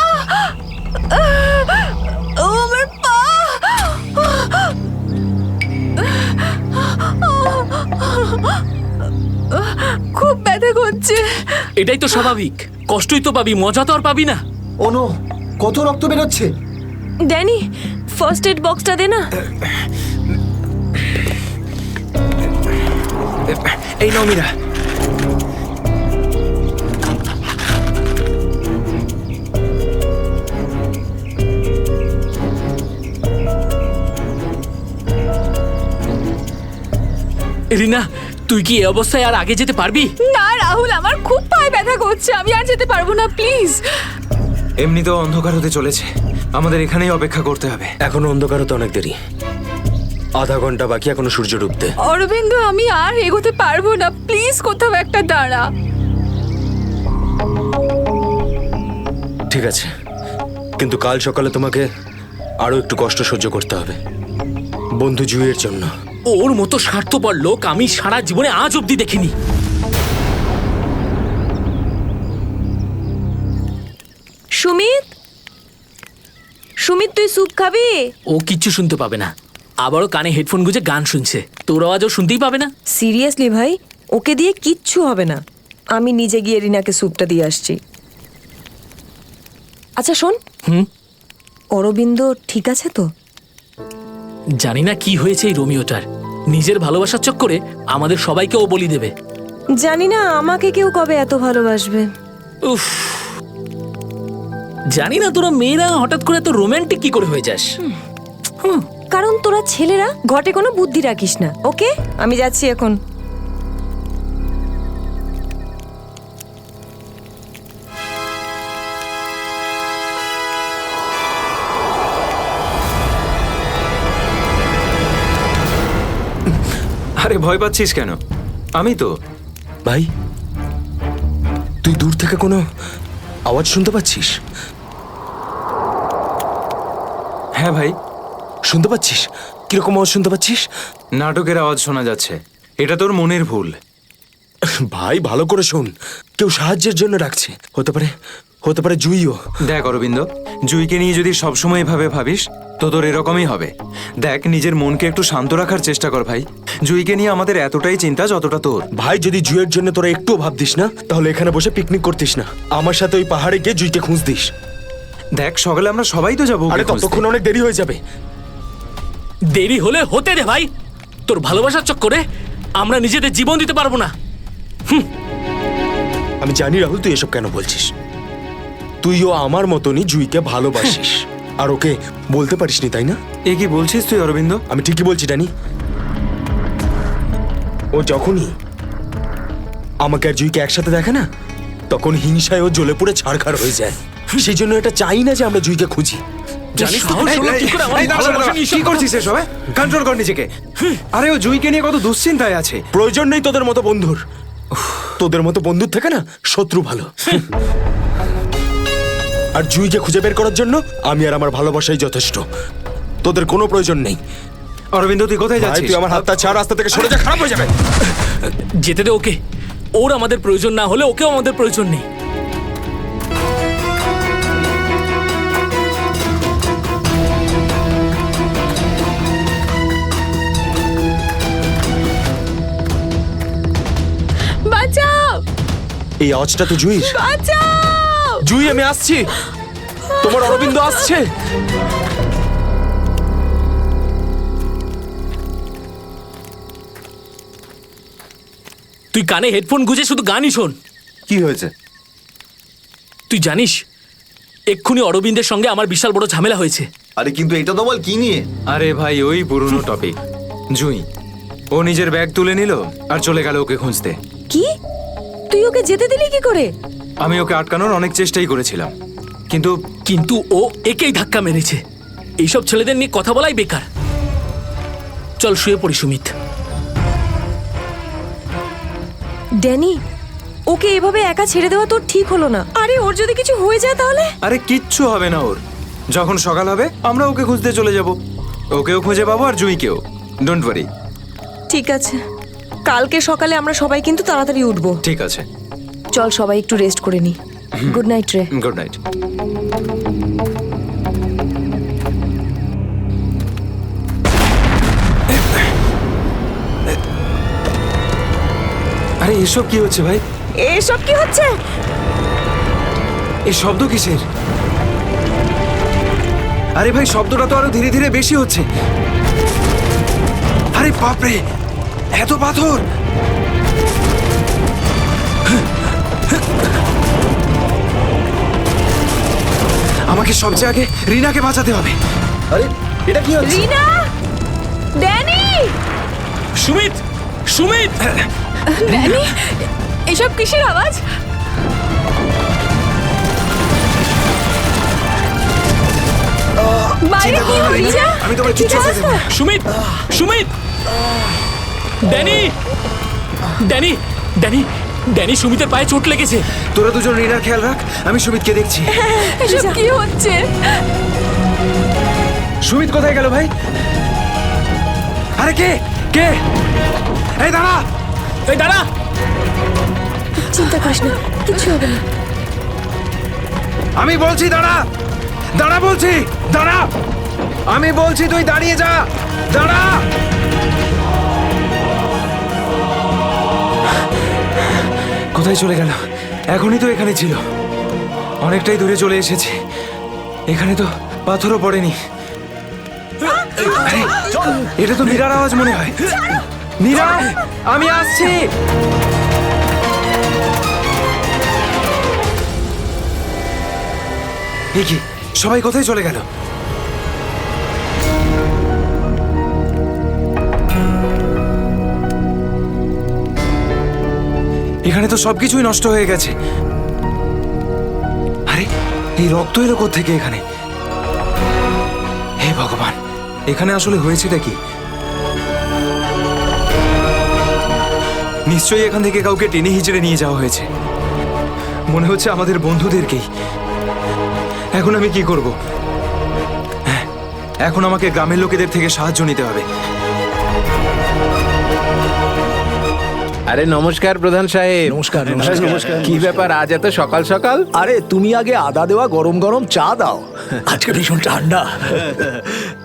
আমার পা। খুব ব্যথা করছে। এটাই তো স্বাভাবিক, কষ্টই তো পাবি, মজা তো আর পাবি না। ও নো, কত রক্ত বেরোচ্ছে। ড্যানি, ফার্স্ট এড বক্সটা দে না। এই নাও মীরা। রিনা, তুই কি এই অবস্থায় আর আগে যেতে পারবি? না রাহুল, আমার খুব পায়ে ব্যথা করছে, আমি আর যেতে পারবো না, প্লিজ। এমনিতেও অন্ধকার হতে চলেছে, আমাদের এখানেই অপেক্ষা করতে হবে। এখনো অন্ধকার হতে অনেক দেরি, আধা ঘন্টা বাকি এখনো সূর্য ডুবতে। অরবিন্দ, আমি আর এগোতে পারবো না, প্লিজ কোথাও একটা দাঁড়া। ঠিক আছে, কিন্তু কাল সকালে তোমাকে আরো একটু কষ্ট সহ্য করতে হবে, বন্ধু জুইয়ের জন্য। ওর মতো স্বার্থপর লোক আমি সারা জীবনে আজ অব্দি দেখিনি। সুমিত, সুমিত তুই স্যুপ খাবি? ও কিচ্ছু শুনতে পাবে না, আবারও কানে হেডফোন গুঁজে গান শুনছে, তোর আওয়াজও শুনতেই পাবে না। সিরিয়াসলি ভাই, ওকে দিয়ে কিচ্ছু হবে না, আমি নিজে গিয়ে রিনাকে স্যুপটা দিয়ে আসছি। আচ্ছা শোন, অরবিন্দ ঠিক আছে তো? জানি না কি হয়েছে এই রোমিওটার, নিজের ভালোবাসার চক্করে আমাদের সবাইকে ও বলি দেবে। জানি না আমাকে কেউ কবে এত ভালোবাসবে। উফ, জানি না তোরা মেয়েরা হঠাৎ করে এত রোমান্টিক কি করে হয়ে যাস। কারণ তোরা ছেলেরা ঘটে কোনো বুদ্ধি রাখিস না। ওকে, আমি যাচ্ছি এখন। আরে ভয় পাচ্ছিস কেন? আমি তো। ভাই, তুই দূর থেকে কোনো আওয়াজ শুনতে পাচ্ছিস? হ্যাঁ ভাই, শুনতে পাচ্ছিস? কিরকম আওয়াজ শুনতে পাচ্ছিস? নাটকের আওয়াজ শোনা যাচ্ছে, এটা তোর মনের ভুল। ভাই ভালো করে শোন, কেউ সাহায্যের জন্য ডাকছে, হতে পারে জুইও। দেখ অরবিন্দ, জুইকে নিয়ে যদি সবসময় এভাবে ভাবিস তো তোর এরকমই হবে। দেখ, নিজের মনকে একটু শান্ত রাখার চেষ্টা কর ভাই। জুইকে নিয়ে আমাদের এতটাই চিন্তা যতটা তোর। ভাই, যদি জুইয়ের জন্য তোরা একটুও ভাবতিস না, তাহলে এখানে বসে পিকনিক করতিস না, আমার সাথে ওই পাহাড়ে গিয়ে জুইকে খুঁজতিস। দেখ, সকালে আমরা সবাই তো যাবো। আরে ততক্ষণ অনেক দেরি হয়ে যাবে। দেরি হলে হতে দে ভাই, তোর ভালোবাসার চক্করে আমরা নিজেদের জীবন দিতে পারবো না। আমি জানি রাহুল, তুই এসব কেন বলছিস। তুইও আমার মতনই জুইকে ভালোবাসিস, আর ওকে বলতে পারিসনি, তাই না? এ কি বলছিস তুই অরবিন্দ? আমি ঠিকই বলছি ডানি। ও যখনই আমাকে আর জুইকে একসাথে দেখে না, তখন হিংসায় ও জ্বলে পুড়ে ছাড়খাড় হয়ে যায়। সেই জন্য এটা চাই না যে আমরা জুইকে খুঁজি। জানিস তো কি করছিস এসব? কন্ট্রোল কর নিজেকে। আরে ও জুইকে নিয়ে কত দুশ্চিন্তায় আছে। প্রয়োজন নেই তোদের মতো বন্ধুর, তোদের মতো বন্ধুর থেকে না শত্রু ভালো। আর জুইকে খুঁজে বের করার জন্য আমি আর আমার ভালোবাসাই যথেষ্ট, তোদের কোনো প্রয়োজন নেই। অরবিন্দ, তুই কোথায় যাচ্ছিস? তুই আমার হাতটা ছাড়, রাস্তা থেকে সরে যা, খারাপ হয়ে যাবে। যেতে দে ওকে, ওর আমাদের প্রয়োজন না হলে ওকেও আমাদের প্রয়োজন নেই। বাঁচাও! এই আওয়াজটা তো জুই। বাঁচাও! জুই, আমি আসছি, তোমার অরবিন্দ আসছে। তুই কানে হেডফোন গুঁজে শুধু গানই শোন। কি হয়েছে? তুই জানিস এক্ষুনি অরবিন্দের সঙ্গে আমার বিশাল বড় ঝামেলা হয়েছে। আরে কিন্তু এটা তো বল কি নিয়ে? আরে ভাই, ওই পুরনো টপিক। জুই ও নিজের ব্যাগ তুলে নিল আর চলে গেল ওকে খুঁজতে। কি? তুই ওকে যেতে দিলি কি করে? আমি ওকে আটকানোর অনেক চেষ্টাই করেছিলাম, কিন্তু ও একেই ধাক্কা মেরেছে। এইসব ছেলেদের নিয়ে কথা বলাই বেকার। চল শুয়ে পড়ি সুমিত। ড্যানি, ওকে এভাবে একা ছেড়ে দেওয়া তোর ঠিক হলো না। আরে ওর যদি কিছু হয়ে যায় তাহলে? আরে কিচ্ছু হবে না ওর। যখন সকাল হবে আমরা ওকে খুঁজতে চলে যাব, ওকেও খুঁজে পাবো আর জুইকেও। Don't worry. ঠিক আছে, কালকে সকালে আমরা সবাই কিন্তু তাড়াতাড়ি উঠবো। ঠিক আছে, চল সবাই একটু রেস্ট করে নি। গুড নাইট রে। Good night. আরে এসব কি হচ্ছে ভাই? এসব কি হচ্ছে? এই শব্দ কিসের? আরে ভাই, শব্দটা তো আরো ধীরে ধীরে বেশি হচ্ছে। আরে বাপরে, এত পাথর! আমাকে সবচেয়ে আগে রিনাকে বাঁচাতে হবে। আরে এটা কি হচ্ছে? রিনা, ড্যানি, সুমিত, সুমিত! ড্যানি, এসব কিসের আওয়াজ? বাইরে কি হচ্ছে? আমি তোমার ঠিক কিচ্ছু আছে দেবো তো? না। Sumit Sumit Danny Danny Danny Danny সুমিতের পায়ে চোট লেগেছে। তোরা দুজন রিনার খেয়াল রাখ, আমি সুমিতকে দেখছি। এসব কি হচ্ছে? সুমিত কোথায় গেল ভাই? আরে কে কে? এই দাঁড়া, এই দাঁড়া। চিন্তা করিস না, কিছু হবে না। আমি বলছি দাঁড়া, দাঁড়া বলছি, দাঁড়া। আমি বলছি তুই দাঁড়িয়ে যা, দাঁড়া। কোথায় চলে গেল? এখনই তো এখানে ছিল। অনেকটাই দূরে চলে এসেছি। এখানে তো পাথরও পড়েনি। আরে, এটা তো মীরার আওয়াজ মনে হয়। মীরা, আমি আসছি। এই কি, সবাই কোথায় চলে গেল? এখানে তো সবকিছুই নষ্ট হয়ে গেছে। আরে, এই রক্ত এলো কোত্থেকে এখানে? হে ভগবান, এখানে আসলে হয়েছেটা কি? নিশ্চয়ই এখান থেকে কাউকে টেনে হিচড়ে নিয়ে যাওয়া হয়েছে। মনে হচ্ছে আমাদের বন্ধুদেরকেই। এখন আমি কি করব? হ্যাঁ, এখন আমাকে গ্রামের লোকেদের থেকে সাহায্য নিতে হবে। আরে নমস্কার প্রধান সাহেব। নমস্কার কি ব্যাপার আজ এত সকাল সকাল? আরে তুমি আগে আদা দেওয়া গরম গরম চা দাও, আজকে ভীষণ ঠান্ডা।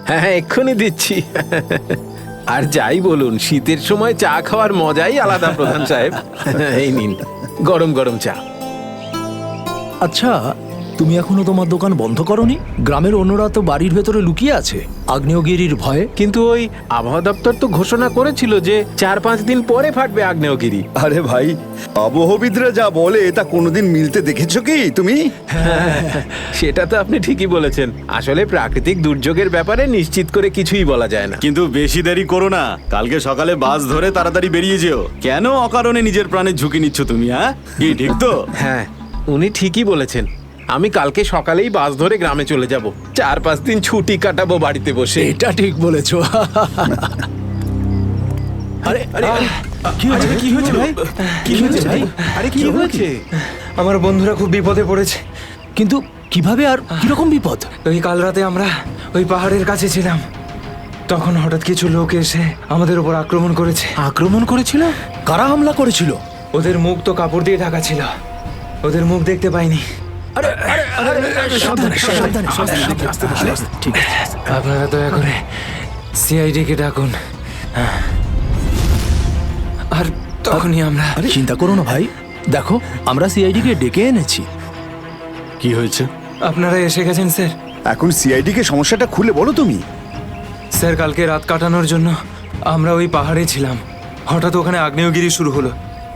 হ্যাঁ এক্ষুনি দিচ্ছি। আর যাই বলুন, শীতের সময় চা খাওয়ার মজাই আলাদা প্রধান সাহেব। এই নিন গরম গরম চা। আচ্ছা, তুমি এখনো তোমার দোকান বন্ধ করনি? গ্রামের অন্যরা তো বাড়ির ভেতরে লুকিয়ে আছে আগ্নেয়গিরির ভয়ে। কিন্তু ওই আবহাওয়া দপ্তর তো ঘোষণা করেছিল যে 4-5 দিন পরে ফাটবে আগ্নেয়গিরি। আরে ভাই, আবহবিদরা যা বলে তা কোনোদিন মিলতে দেখেছো কি তুমি? সেটা তো আপনি ঠিকই বলেছেন। আসলে প্রাকৃতিক দুর্যোগের ব্যাপারে নিশ্চিত করে কিছুই বলা যায় না। কিন্তু বেশি দেরি করো না, কালকে সকালে বাস ধরে তাড়াতাড়ি বেরিয়ে যেও। কেন অকারণে নিজের প্রাণের ঝুঁকি নিচ্ছ তুমি? হ্যাঁ, কি ঠিক তো? হ্যাঁ, উনি ঠিকই বলেছেন। আমি কালকে সকালেই বাস ধরে গ্রামে চলে যাব। 4-5 দিন ছুটি কাটাবো বাড়িতে বসে। এটা ঠিক বলেছো। আরে আরে কি হয়েছে? কি হয়েছে ভাই? কি হয়েছে ভাই? আরে কি হয়েছে? আমার বন্ধুরা খুব বিপদে পড়েছে। কিন্তু কিভাবে আর কিরকম বিপদ? ওই কাল রাতে আমরা ওই পাহাড়ের কাছে ছিলাম, তখন হঠাৎ কিছু লোক এসে আমাদের উপর আক্রমণ করেছে। আক্রমণ করেছিল? কারা হামলা করেছিল? ওদের মুখ তো কাপড় দিয়ে ঢাকা ছিল, ওদের মুখ দেখতে পাইনি। আপনারা দয়া করে সিআইডি কে ডাকুন। আর তখনই আমরা। চিন্তা করো না ভাই, দেখো আমরা সিআইডি কে ডেকে এনেছি। কি হয়েছে? আপনারা এসে গেছেন স্যার। এখন সিআইডি কে সমস্যাটা খুলে বলো তুমি। স্যার, কালকে রাত কাটানোর জন্য আমরা ওই পাহাড়ে ছিলাম। হঠাৎ ওখানে আগ্নেয়গিরি শুরু হলো,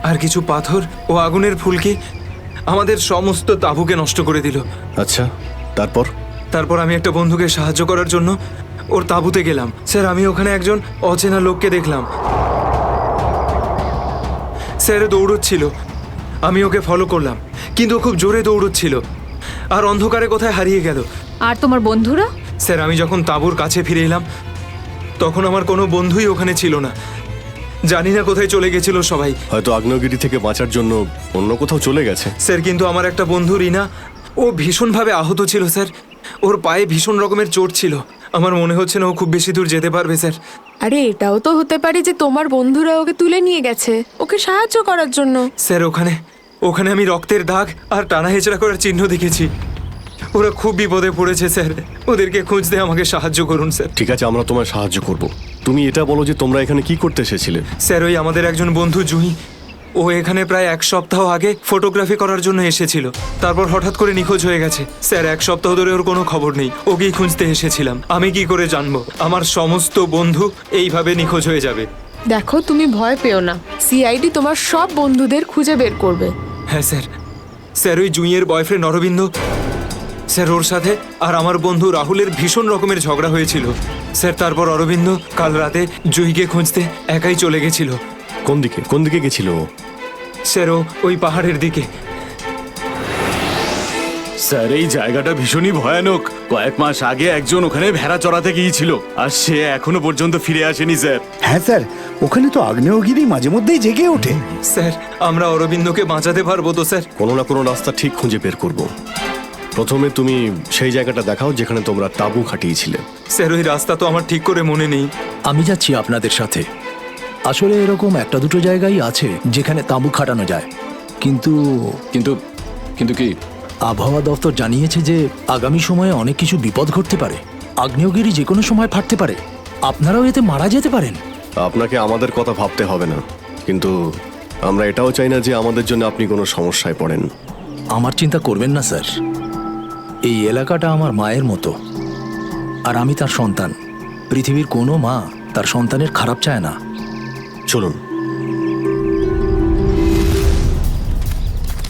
আর কিছু পাথর ও আগুনের ফুলকি আমাদের সমস্ত তাঁবুকে নষ্ট করে দিল। আচ্ছা, তারপর? তারপর আমি একটা বন্ধুকে সাহায্য করার জন্য ওর তাঁবুতে গেলাম। স্যার, আমি ওখানে একজন অচেনা লোককে দেখলাম। স্যার দৌড়চ্ছিল, আমি ওকে ফলো করলাম, কিন্তু ও খুব জোরে দৌড়চ্ছিল আর অন্ধকারে কোথায় হারিয়ে গেল। আর তোমার বন্ধুরা? স্যার, আমি যখন তাঁবুর কাছে ফিরে এলাম তখন আমার কোনো বন্ধুই ওখানে ছিল না। জানি না কোথায় চলে গেছিল সবাই। হয়তো আগ্নেয়গিরি থেকে বাঁচার জন্য অন্য কোথাও চলে গেছে। স্যার, কিন্তু আমার একটা বন্ধু রিনা, ও ভীষণভাবে আহত ছিল স্যার। ওর পায়ে ভীষণ রকমের চোট ছিল। আমার মনে হচ্ছে না ও খুব বেশি দূর যেতে পারবে স্যার। আরে এটাও তো হতে পারে যে তোমার বন্ধুরা ওকে তুলে নিয়ে গেছে ওকে সাহায্য করার জন্য। স্যার, ওখানে আমি রক্তের দাগ আর টানা হেঁচড়া করার চিহ্ন দেখেছি। ওরা খুব বিপদে পড়েছে স্যার, ওদেরকে খুঁজতে আমাকে সাহায্য করুন স্যার। ঠিক আছে, আমরা তোমায় সাহায্য করব। তুমি এটা বলো যে তোমরা এখানে কি করতে এসেছিলে? স্যার, ওই আমাদের একজন বন্ধু জুহি, ও এখানে প্রায় 1 সপ্তাহ আগে ফটোগ্রাফি করার জন্য এসেছিল। তারপর হঠাৎ করে নিখোঁজ হয়ে গেছে স্যার। 1 সপ্তাহ ধরে ওর কোনো খবর নেই। ওকেই খুঁজতে এসেছিলাম। আমি কি করে জানবো আমার সমস্ত বন্ধু এইভাবে নিখোঁজ হয়ে যাবে? দেখো, তুমি ভয় পেও না, সিআইডি তোমার সব বন্ধুদের খুঁজে বের করবে। হ্যাঁ স্যার। স্যার, ওই জুঁইয়ের বয়ফ্রেন্ড অরবিন্দ স্যার, ওর সাথে আর আমার বন্ধু রাহুলের ভীষণ রকমের ঝগড়া হয়েছিল স্যার। তারপর অরবিন্দ কাল রাতে জুঁইকে খুঁজতে একাই চলে গেছিল। কোন দিকে গেছিল? স্যার, ওই পাহাড়ের দিকে। স্যার এই জায়গাটা ভীষণই ভয়ানক। কয়েক মাস আগে একজন ওখানে ভেড়া চড়াতে গিয়েছিল আর সে এখনো পর্যন্ত ফিরে আসেনি স্যার। হ্যাঁ স্যার, ওখানে তো আগ্নেয়গিরি মাঝে মধ্যেই জেগে ওঠে। স্যার আমরা অরবিন্দকে বাঁচাতে পারবো তো স্যার? কোনো না কোনো রাস্তা ঠিক খুঁজে বের করব। প্রথমে তুমি সেই জায়গাটা দেখাও যেখানে তোমরা তাঁবু খাটিয়েছিলে। স্যার ওই রাস্তা তো আমার ঠিক করে মনে নেই। আমি যাচ্ছি আপনাদের সাথে। আসলে এরকম একটা দুটো জায়গায় আছে যেখানে তাঁবু খাটানো যায়, কিন্তু কিন্তু কিন্তু কি? আবহাওয়া দপ্তর জানিয়েছে যে আগামী সময়ে অনেক কিছু বিপদ ঘটতে পারে। আগ্নেয়গিরি যে কোনো সময় ফাটতে পারে, আপনারাও এতে মারা যেতে পারেন। আপনাকে আমাদের কথা ভাবতে হবে না, কিন্তু আমরা এটাও চাই না যে আমাদের জন্য আপনি কোনো সমস্যায় পড়েন। আমার চিন্তা করবেন না স্যার, এই এলাকাটা আমার মায়ের মতো, আর আমি তার সন্তান। পৃথিবীর কোনো মা তার সন্তানের খারাপ চায় না। চলুন।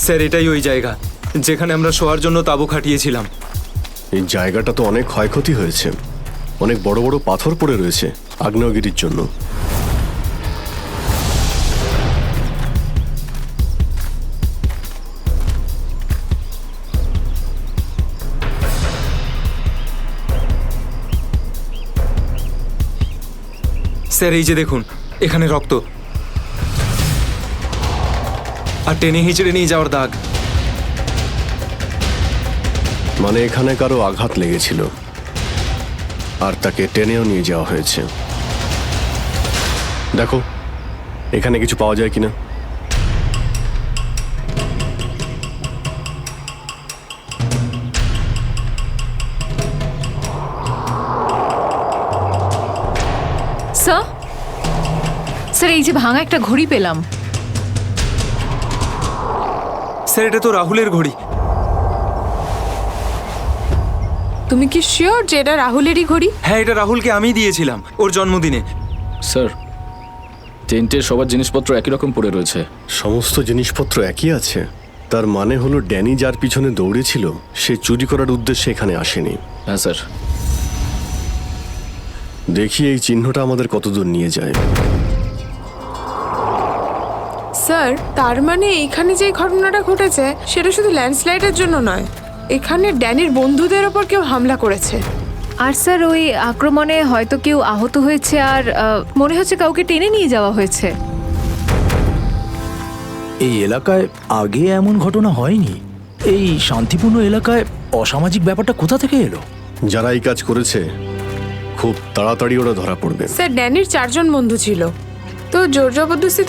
স্যার এটাই ওই জায়গা যেখানে আমরা শোয়ার জন্য তাঁবু খাটিয়েছিলাম। এই জায়গাটা তো অনেক ক্ষয়ক্ষতি হয়েছে, অনেক বড় বড় পাথর পড়ে রয়েছে আগ্নেয়গিরির জন্য। স্যার এই যে দেখুন, এখানে রক্ত আর টেনে হিঁচড়ে নিয়ে যাওয়ার দাগ। মানে এখানে কারো আঘাত লেগেছিল আর তাকে টেনেও নিয়ে যাওয়া হয়েছে। দেখো এখানে কিছু পাওয়া যায় কিনা। স্যার, স্যার এই যে ভাঙা একটা ঘড়ি পেলাম। স্যার এটা তো রাহুলের ঘড়ি। তুমি কি শিওর যে এটা রাহুলেরই ঘড়ি? হ্যাঁ এটা রাহুলকে আমি দিয়েছিলাম ওর জন্মদিনে। স্যার টেন্টে সবার জিনিসপত্র একই রকম পড়ে রয়েছে। সমস্ত জিনিসপত্র একই আছে, তার মানে হলো ড্যানি যার পিছনে দৌড়েছিল সে চুরি করার উদ্দেশ্যে এখানে আসেনি। হ্যাঁ স্যার। দেখি এই চিহ্নটা আমাদের কতদূর নিয়ে যায়। স্যার তার মানে এখানে যে ঘটনাটা ঘটেছে সেটা শুধু ল্যান্ডস্লাইডের জন্য নয়, এখানে ড্যানির বন্ধুদের ওপর কেউ হামলা করেছে। আর স্যার ওই আক্রমণে হয়তো কেউ আহত হয়েছে আর মনে হচ্ছে কাউকে টেনে নিয়ে যাওয়া হয়েছে। এই এলাকায় আগে এমন ঘটনা হয়নি। এই শান্তিপূর্ণ এলাকায় অসামাজিক ব্যাপারটা কোথা থেকে এলো? যারা এই কাজ করেছে খুব তাড়াতাড়ি ওরা ধরা পড়বে। স্যার ড্যানির 4 জন বন্ধু ছিল, তো জোর জবরদস্তি